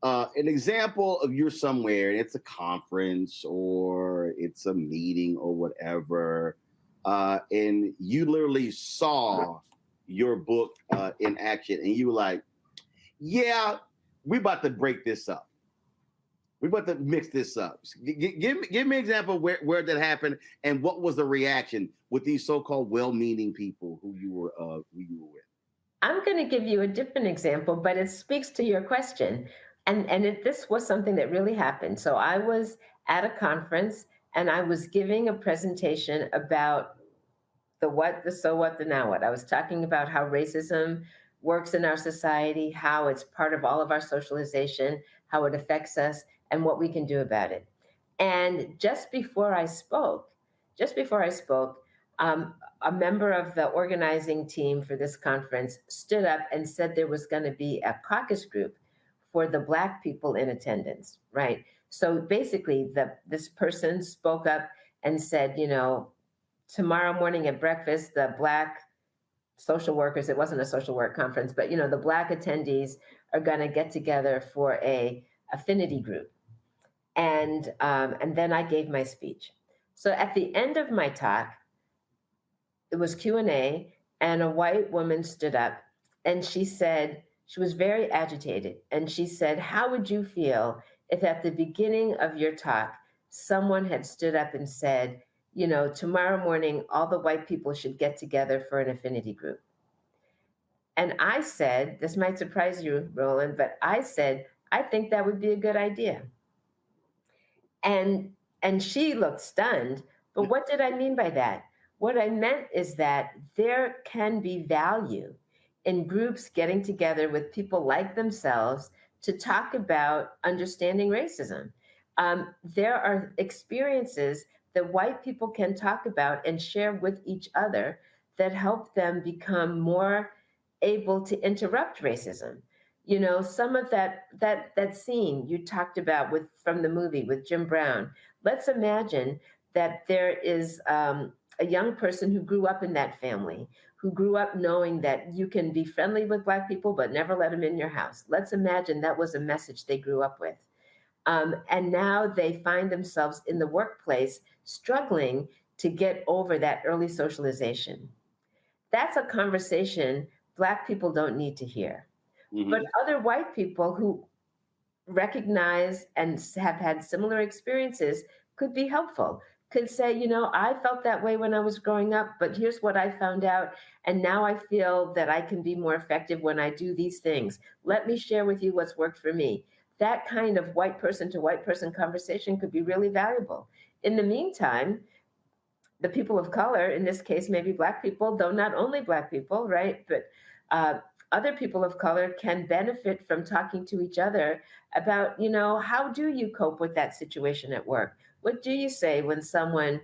An example of you're somewhere, and it's a conference or it's a meeting or whatever, and you literally saw your book in action, and you were like, yeah, we're about to break this up. We're about to mix this up. Give me an example where that happened, and what was the reaction with these so-called well-meaning people who you were with. I'm going to give you a different example, but it speaks to your question. This was something that really happened. So I was at a conference, and I was giving a presentation about the what, the so what, the now what. I was talking about how racism works in our society, how it's part of all of our socialization, how it affects us, and what we can do about it. And just before I spoke, a member of the organizing team for this conference stood up and said there was going to be a caucus group for the Black people in attendance, right? So basically, this person spoke up and said, tomorrow morning at breakfast, the Black social workers, it wasn't a social work conference, but the Black attendees are going to get together for a affinity group. And then I gave my speech. So at the end of my talk, it was Q&A, and a white woman stood up, and she said, she was very agitated, and she said, how would you feel if at the beginning of your talk, someone had stood up and said, tomorrow morning, all the white people should get together for an affinity group? And I said, this might surprise you, Roland, but I said, I think that would be a good idea. And she looked stunned, but what did I mean by that? What I meant is that there can be value in groups getting together with people like themselves to talk about understanding racism. There are experiences that white people can talk about and share with each other that help them become more able to interrupt racism. Some of that scene you talked about from the movie with Jim Brown. Let's imagine that there is a young person who grew up in that family, who grew up knowing that you can be friendly with Black people, but never let them in your house. Let's imagine that was a message they grew up with. And now they find themselves in the workplace struggling to get over that early socialization. That's a conversation Black people don't need to hear. Mm-hmm. But other white people who recognize and have had similar experiences could be helpful, could say, I felt that way when I was growing up, but here's what I found out. And now I feel that I can be more effective when I do these things. Let me share with you what's worked for me. That kind of white person to white person conversation could be really valuable. In the meantime, the people of color, in this case, maybe Black people, though not only Black people, right? But other people of color can benefit from talking to each other about, how do you cope with that situation at work? What do you say when someone,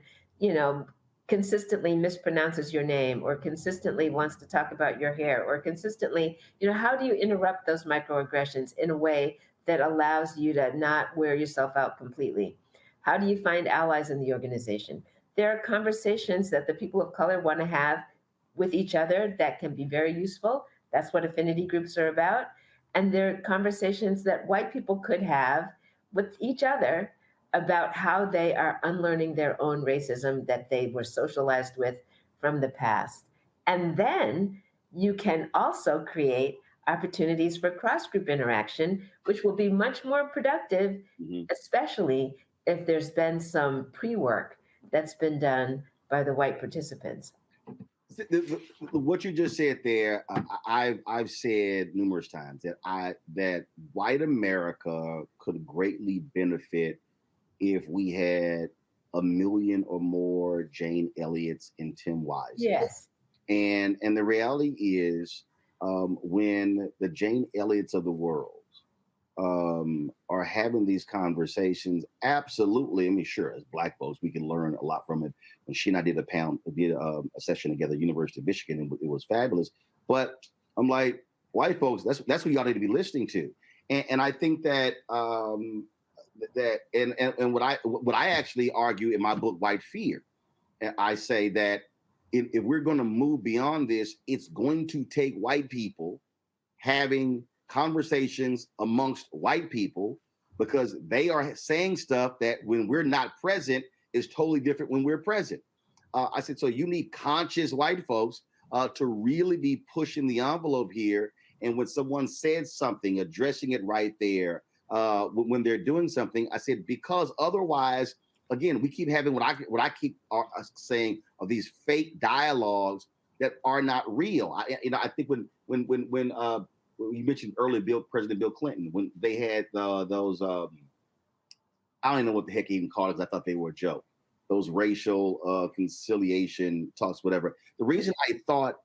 consistently mispronounces your name or consistently wants to talk about your hair or consistently, how do you interrupt those microaggressions in a way that allows you to not wear yourself out completely? How do you find allies in the organization? There are conversations that the people of color want to have with each other that can be very useful. That's what affinity groups are about. And there are conversations that white people could have with each other about how they are unlearning their own racism that they were socialized with from the past. And then you can also create opportunities for cross-group interaction, which will be much more productive, especially if there's been some pre-work that's been done by the white participants. What you just said there, I've said numerous times that white America could greatly benefit if we had 1 million or more Jane Elliots and Tim Wise. Yes. And the reality is, when the Jane Elliots of the world are having these conversations, absolutely. I mean, sure, as Black folks, we can learn a lot from it. When she and I did a session together at University of Michigan, and it was fabulous. But I'm like, white folks, that's what y'all need to be listening to. And I think that what I actually argue in my book, White Fear, I say that if we're going to move beyond this, it's going to take white people having conversations amongst white people, because they are saying stuff that when we're not present is totally different when we're present. I said, so you need conscious white folks to really be pushing the envelope here. And when someone said something, addressing it right there, when they're doing something, I said, because otherwise, again, we keep having what I keep saying of these fake dialogues that are not real. I think when you mentioned earlier, President Bill Clinton, when they had those, I don't even know what the heck he even called it, because I thought they were a joke. Those racial conciliation talks, whatever. The reason I thought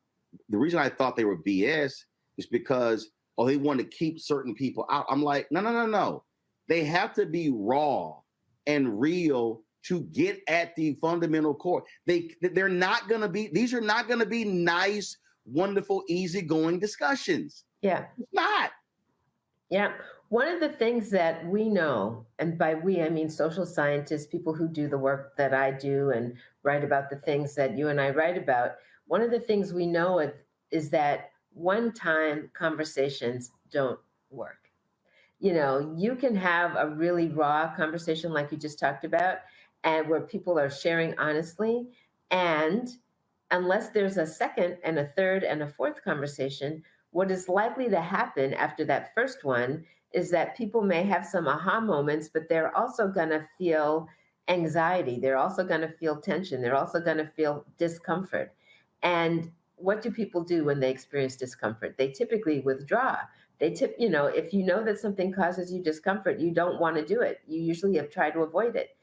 they were BS is because they want to keep certain people out. I'm like, no. They have to be raw and real to get at the fundamental core. They're not going to be. These are not going to be nice, wonderful, easygoing discussions. Yeah, it's not. Yeah. One of the things that we know, and by we, I mean social scientists, people who do the work that I do and write about the things that you and I write about, one of the things we know is that one-time conversations don't work. You can have a really raw conversation like you just talked about, and where people are sharing honestly, and unless there's a second and a third and a fourth conversation, what is likely to happen after that first one is that people may have some aha moments, but they're also going to feel anxiety. They're also going to feel tension. They're also going to feel discomfort. And what do people do when they experience discomfort? They typically withdraw. If you know that something causes you discomfort, you don't want to do it. You usually have tried to avoid it.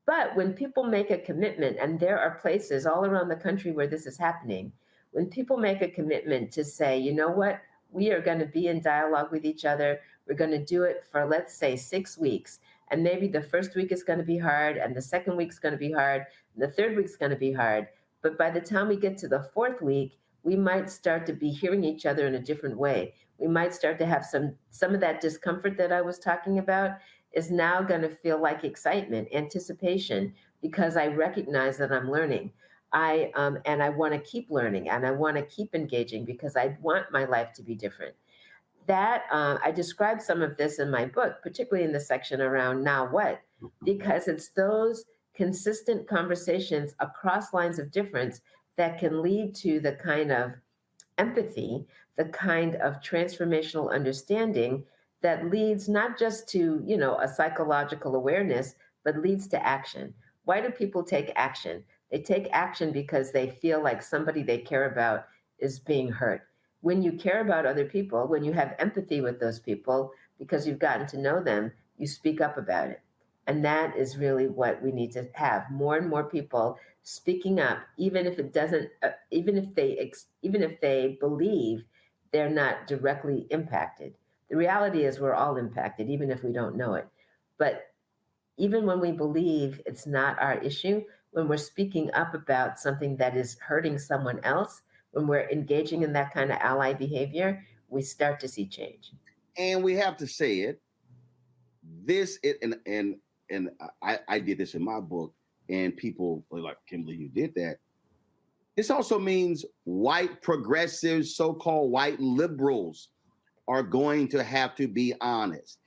But when people make a commitment, and there are places all around the country where this is happening, when people make a commitment to say, you know what, we are going to be in dialogue with each other. We're going to do it for, let's say, 6 weeks. And maybe the first week is going to be hard, and the second week is going to be hard, and the third week is going to be hard. But by the time we get to the fourth week, we might start to be hearing each other in a different way. We might start to have some of that discomfort that I was talking about is now going to feel like excitement, anticipation, because I recognize that I'm learning. And I want to keep learning, and I want to keep engaging because I want my life to be different. I describe some of this in my book, particularly in the section around now what, because it's those consistent conversations across lines of difference that can lead to the kind of empathy, the kind of transformational understanding that leads not just to, a psychological awareness, but leads to action. Why do people take action? They take action because they feel like somebody they care about is being hurt. When you care about other people, when you have empathy with those people, because you've gotten to know them, you speak up about it. And that is really what we need to have. More and more people speaking up, even if they believe they're not directly impacted. The reality is we're all impacted, even if we don't know it. But even when we believe it's not our issue, when we're speaking up about something that is hurting someone else, when we're engaging in that kind of ally behavior, we start to see change. And we have to say it. And I did this in my book, and people were like, I can't believe you did that. This also means white progressives, so-called white liberals, are going to have to be honest.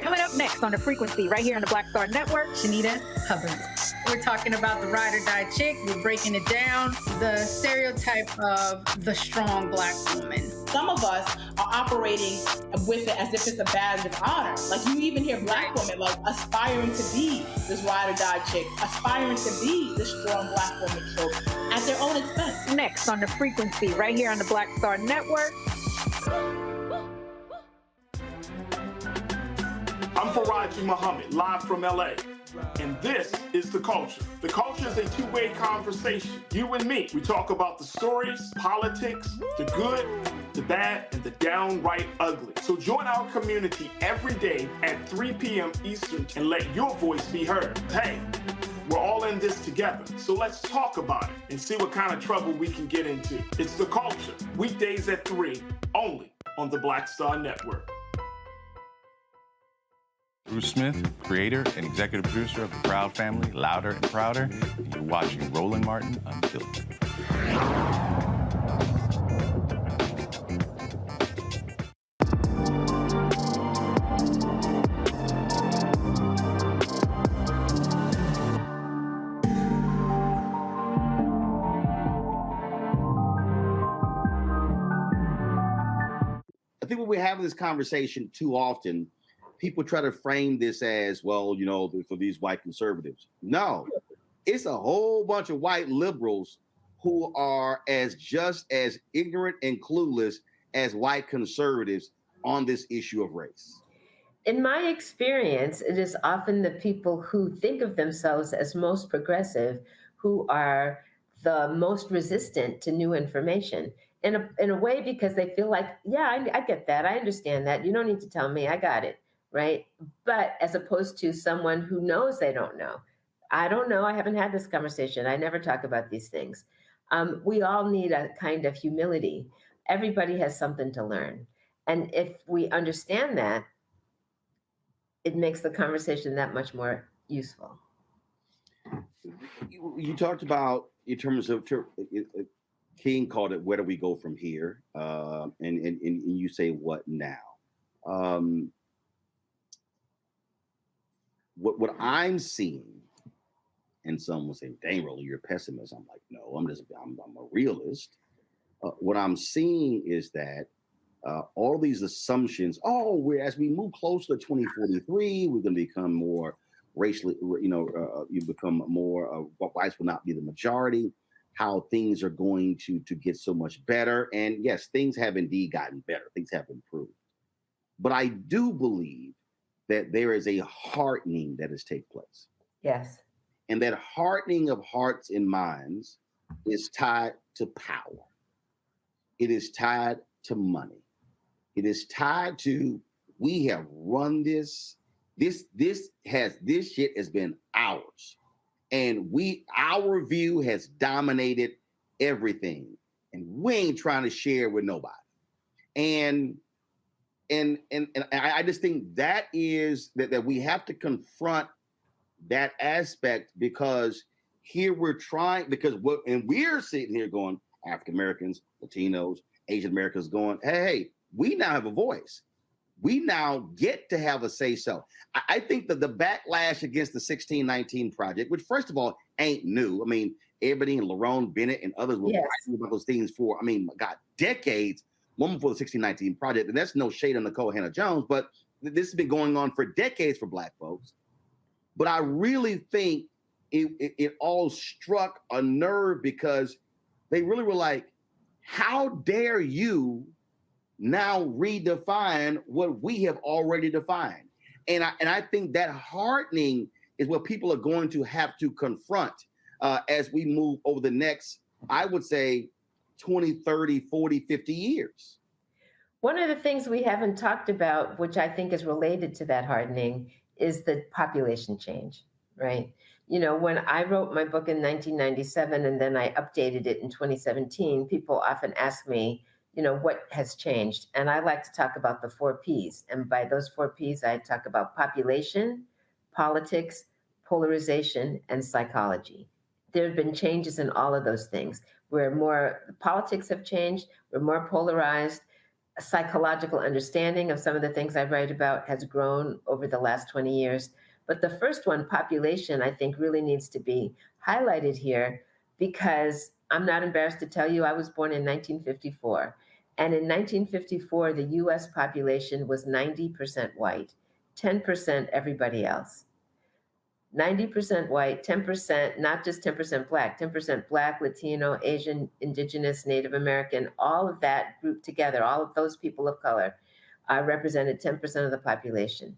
Coming up next on The Frequency, right here on the Black Star Network, Shanita Hubbard. We're talking about the ride or die chick. We're breaking it down. The stereotype of the strong Black woman. Some of us are operating with it as if it's a badge of honor. Like you even hear Black women like aspiring to be this ride or die chick, aspiring to be this strong Black woman trope at their own expense. Next on The Frequency, right here on the Black Star Network. I'm Faraji Muhammad, live from LA. And this is The Culture. The Culture is a two-way conversation. You and me. We talk about the stories, politics, the good, the bad, and the downright ugly. So join our community every day at 3 p.m. Eastern and let your voice be heard. Hey, we're all in this together. So let's talk about it and see what kind of trouble we can get into. It's The Culture, weekdays at 3, only on the Black Star Network. Bruce Smith, creator and executive producer of The Proud Family, Louder and Prouder, and you're watching Roland Martin Unfiltered. I think when we're having this conversation too often, people try to frame this as, well, you know, for these white conservatives. No, it's a whole bunch of white liberals who are just as ignorant and clueless as white conservatives on this issue of race. In my experience, it is often the people who think of themselves as most progressive who are the most resistant to new information. In a way, because they feel like, yeah, I get that. I understand that. You don't need to tell me. I got it. Right. But as opposed to someone who knows they don't know. I don't know. I haven't had this conversation. I never talk about these things. We all need a kind of humility. Everybody has something to learn. And if we understand that, it makes the conversation that much more useful. You talked about, in terms of, King called it, where do we go from here? And you say, what now? What I'm seeing, and some will say, dang, Roland, you're a pessimist. I'm like, no, I'm a realist. What I'm seeing is that all these assumptions, as we move closer to 2043, we're going to become more racially, you become more, whites will not be the majority, how things are going to get so much better. And yes, things have indeed gotten better. Things have improved. But I do believe that there is a hardening that has taken place. Yes. And that hardening of hearts and minds is tied to power. It is tied to money. It is tied to, we have run this. This shit has been ours. And our view has dominated everything. And we ain't trying to share with nobody. And I just think that is that we have to confront that aspect, because here we're sitting here going, African Americans, Latinos, Asian Americans going, hey, we now have a voice. We now get to have a say so. I think that the backlash against the 1619 Project, which first of all ain't new. I mean, everybody and Lerone Bennett and others were writing about those things for, decades, one before the 1619 Project. And that's no shade on Nicole Hannah-Jones, but this has been going on for decades for Black folks. But I really think it all struck a nerve, because they really were like, how dare you now redefine what we have already defined? And I think that hardening is what people are going to have to confront as we move over the next, I would say, 20, 30, 40, 50 years. One of the things we haven't talked about, which I think is related to that hardening, is the population change, right? You know, when I wrote my book in 1997 and then I updated it in 2017, people often ask me, you know, what has changed? And I like to talk about the 4 Ps. And by those 4 Ps, I talk about population, politics, polarization, and psychology. There have been changes in all of those things. Politics have changed, we're more polarized. A psychological understanding of some of the things I write about has grown over the last 20 years. But the first one, population, I think really needs to be highlighted here, because I'm not embarrassed to tell you I was born in 1954. And in 1954, the US population was 90% white, 10% everybody else. 90% white, 10%, not just 10% Black, 10% Black, Latino, Asian, Indigenous, Native American, all of that grouped together, all of those people of color represented 10% of the population.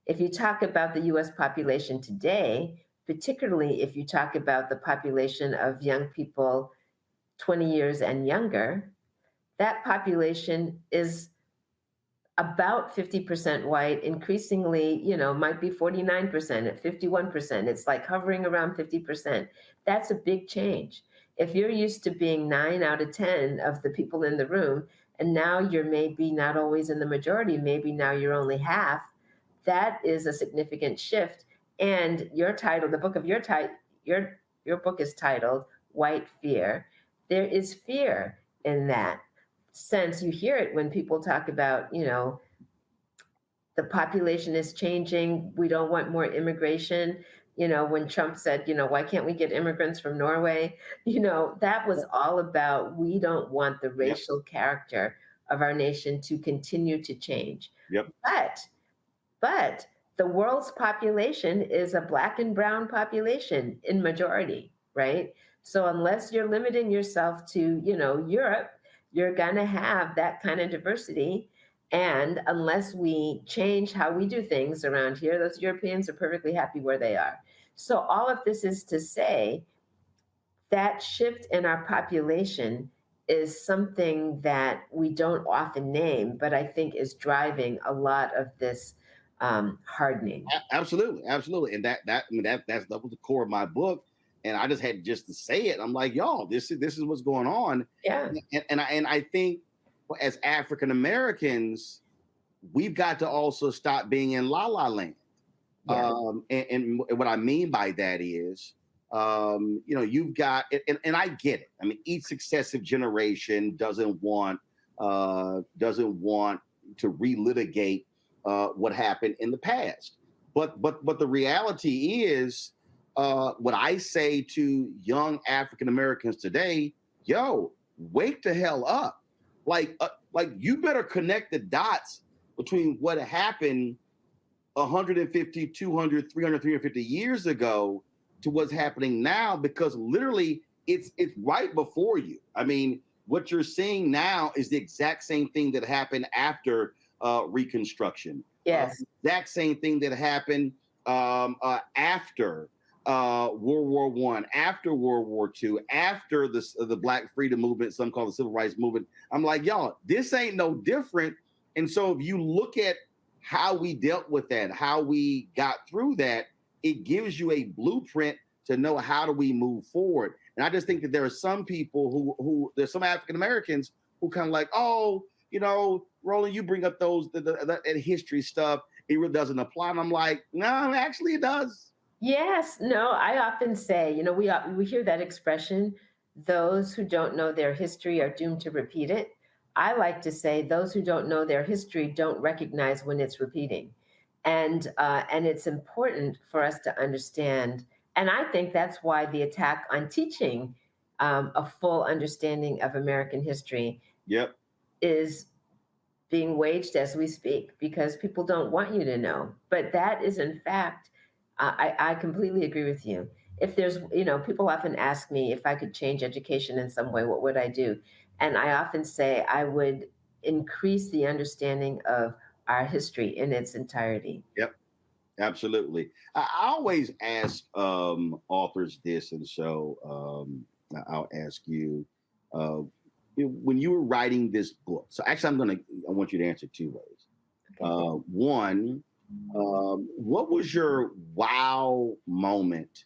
If you talk about the US population today, particularly if you talk about the population of young people 20 years and younger, that population is about 50% white, increasingly, might be 49%, at 51%. It's like hovering around 50%. That's a big change. If you're used to being 9 out of 10 of the people in the room, and now you're maybe not always in the majority, maybe now you're only half, that is a significant shift. And your title, the book of your book is titled White Fear. There is fear in that sense. You hear it when people talk about, the population is changing. We don't want more immigration. When Trump said, why can't we get immigrants from Norway? That was all about, we don't want the racial character of our nation to continue to change. Yep. But the world's population is a Black and brown population in majority, right? So unless you're limiting yourself to, Europe, you're gonna have that kind of diversity. And unless we change how we do things around here, those Europeans are perfectly happy where they are. So all of this is to say that shift in our population is something that we don't often name, but I think is driving a lot of this hardening. Absolutely. And that was the core of my book. And I just had to say it. I'm like, y'all, this is what's going on. Yeah. And I think as African Americans, we've got to also stop being in la la land. Yeah. And what I mean by that is, you've got, and I get it. I mean, each successive generation doesn't want to relitigate what happened in the past. But the reality is, what I say to young African Americans today, wake the hell up. Like you better connect the dots between what happened 150, 200, 300, 350 years ago to what's happening now, because literally it's right before you. I mean, what you're seeing now is the exact same thing that happened after Reconstruction. Yes. Exact same thing that happened after World War I, after World War II, after the Black Freedom Movement, some call the Civil Rights Movement. I'm like, y'all, this ain't no different. And so if you look at how we dealt with that, how we got through that, it gives you a blueprint to know how do we move forward. And I just think that there are some people who there's some African Americans who kind of like, oh, Roland, you bring up the history stuff, it really doesn't apply. And I'm like, no, actually it does. Yes. No, I often say, we hear that expression, those who don't know their history are doomed to repeat it. I like to say those who don't know their history don't recognize when it's repeating. And it's important for us to understand. And I think that's why the attack on teaching a full understanding of American history is being waged as we speak, because people don't want you to know. But that is, in fact, I completely agree with you. If there's, people often ask me if I could change education in some way, what would I do? And I often say I would increase the understanding of our history in its entirety. Yep, absolutely. I always ask authors this, and so I'll ask you, when you were writing this book, so actually I want you to answer two ways. Okay. One, what was your wow moment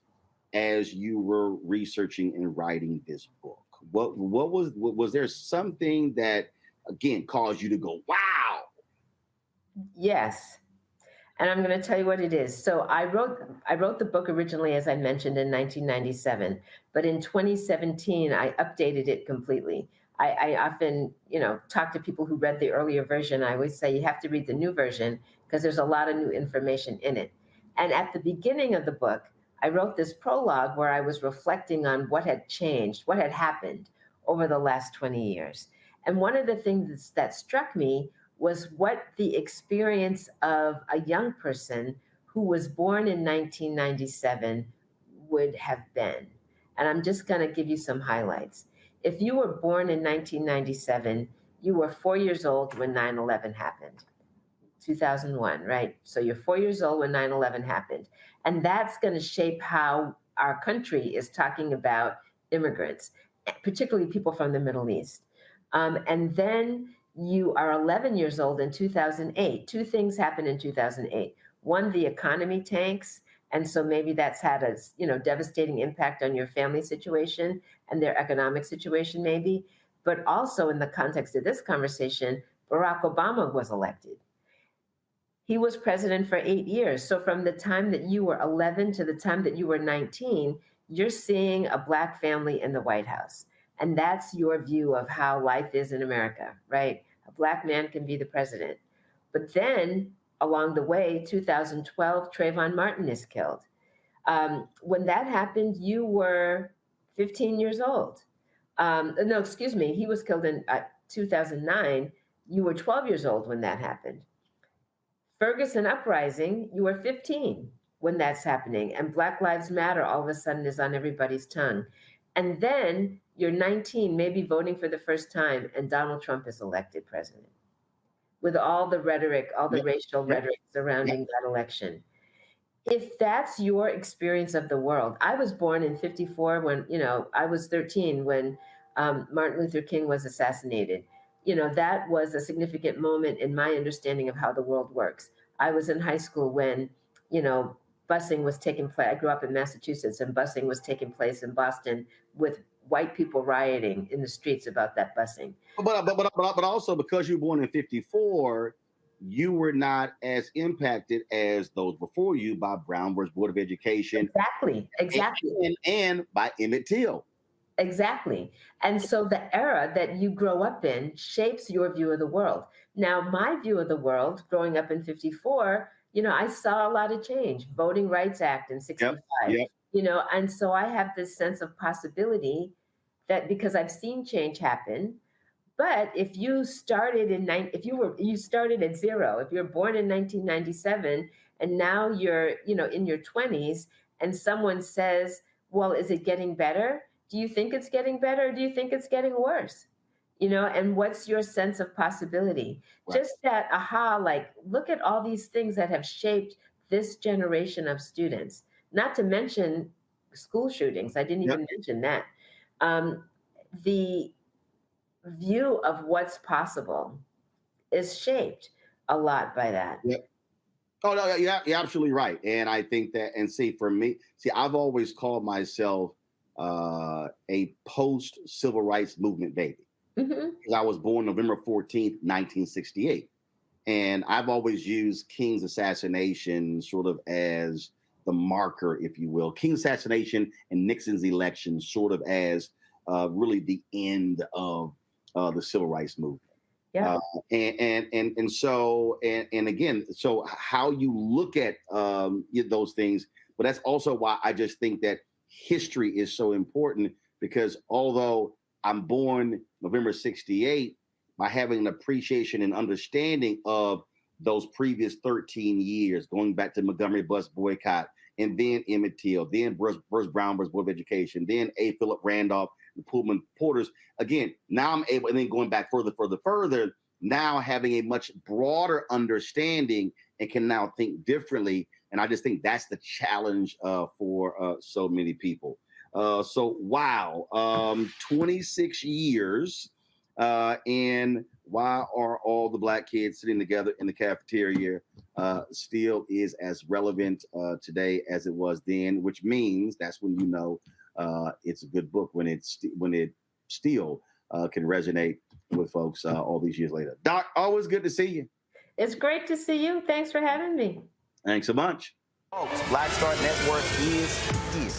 as you were researching and writing this book? What was there something that, again, caused you to go, wow? Yes. And I'm going to tell you what it is. So I wrote the book originally, as I mentioned, in 1997, but in 2017, I updated it completely. I often, talk to people who read the earlier version. I always say you have to read the new version because there's a lot of new information in it. And at the beginning of the book, I wrote this prologue where I was reflecting on what had changed, what had happened over the last 20 years. And one of the things that struck me was what the experience of a young person who was born in 1997 would have been. And I'm just going to give you some highlights. If you were born in 1997, you were 4 years old when 9/11 happened. 2001, right? So you're 4 years old when 9/11 happened. And that's going to shape how our country is talking about immigrants, particularly people from the Middle East. And then you are 11 years old in 2008. Two things happened in 2008. One, the economy tanks. And so maybe that's had a devastating impact on your family situation and their economic situation maybe. But also in the context of this conversation, Barack Obama was elected. He was president for 8 years. So from the time that you were 11 to the time that you were 19, you're seeing a Black family in the White House. And that's your view of how life is in America, right? A Black man can be the president. But then along the way, 2012, Trayvon Martin is killed. When that happened, you were 15 years old. No, excuse me, he was killed in 2009. You were 12 years old when that happened. Ferguson Uprising, you were 15 when that's happening. And Black Lives Matter all of a sudden is on everybody's tongue. And then you're 19, maybe voting for the first time, and Donald Trump is elected president with all the rhetoric, all the racial rhetoric surrounding that election. If that's your experience of the world, I was born in 54 when, I was 13 when Martin Luther King was assassinated. That was a significant moment in my understanding of how the world works. I was in high school when, busing was taking place. I grew up in Massachusetts, and busing was taking place in Boston with white people rioting in the streets about that busing. But also because you were born in 54, you were not as impacted as those before you by Brown versus Board of Education. Exactly. And by Emmett Till. Exactly. And so the era that you grow up in shapes your view of the world. Now, my view of the world growing up in 54, I saw a lot of change. Voting Rights Act in 65, and so I have this sense of possibility that because I've seen change happen. But if you started you started at zero, if you're born in 1997 and now you're, in your 20s and someone says, well, is it getting better? Do you think it's getting better? Or do you think it's getting worse? And what's your sense of possibility? Right. Just that aha, like, look at all these things that have shaped this generation of students, not to mention school shootings. I didn't even mention that. The view of what's possible is shaped a lot by that. Yep. Oh, no, you're absolutely right. And I think that, and for me, I've always called myself a post-civil rights movement baby. Because I was born November 14th, 1968. And I've always used King's assassination sort of as the marker, if you will. King's assassination and Nixon's election sort of as really the end of the civil rights movement. Yeah. So again, so how you look at those things, but that's also why I just think that history is so important, because although I'm born November 68, by having an appreciation and understanding of those previous 13 years, going back to Montgomery bus boycott, and then Emmett Till, then Bruce Brown versus Board of Education, then A. Philip Randolph, the Pullman Porters. Again, now I'm able, and then going back further, now having a much broader understanding and can now think differently. And I just think that's the challenge for so many people. So, wow, 26 years. And why are all the Black kids sitting together in the cafeteria still is as relevant today as it was then, which means that's when it's a good book, when it still can resonate with folks all these years later. Doc, always good to see you. It's great to see you. Thanks for having me. Thanks so much. Folks, Black Star Network is here.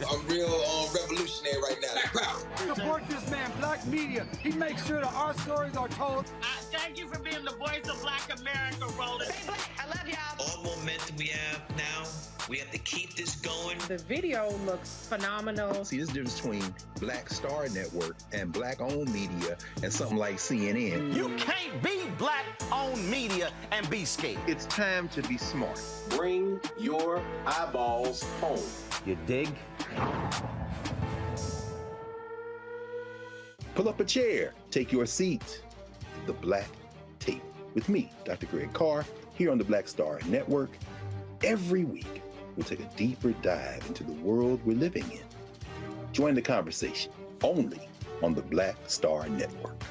I'm real revolutionary right now. Support this man, Black media. He makes sure that our stories are told. Thank you for being the voice of Black America, Roland. Hey, Black, I love y'all. All momentum we have now, we have to keep this going. The video looks phenomenal. See, there's a difference between Black Star Network and Black-owned media and something like CNN. You can't be Black-owned media and be scared. It's time to be smart. Bring your eyeballs home. You dig? Pull up a chair, take your seat. The Black Table. with me, Dr. Greg Carr, here on the Black Star Network. Every week, we'll take a deeper dive into the world we're living in. Join the conversation only on the Black Star Network.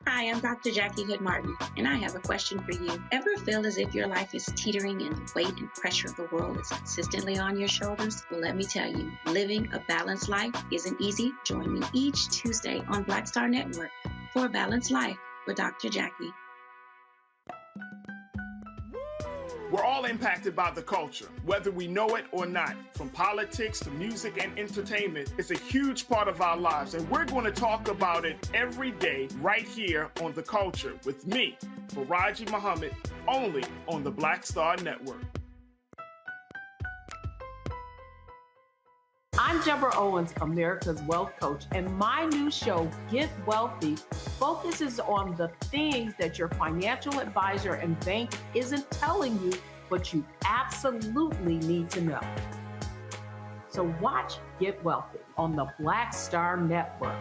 Hi, I'm Dr. Jackie Hood Martin, and I have a question for you. Ever feel as if your life is teetering and the weight and pressure of the world is consistently on your shoulders? Well, let me tell you, living a balanced life isn't easy. Join me each Tuesday on Black Star Network for A Balanced Life with Dr. Jackie. We're all impacted by the culture, whether we know it or not. From politics to music and entertainment, it's a huge part of our lives, and we're going to talk about it every day right here on The Culture with me, Faraji Muhammad, only on the Black Star Network. I'm Deborah Owens, America's Wealth Coach, and my new show, Get Wealthy, focuses on the things that your financial advisor and bank isn't telling you, but you absolutely need to know. So watch Get Wealthy on the Black Star Network.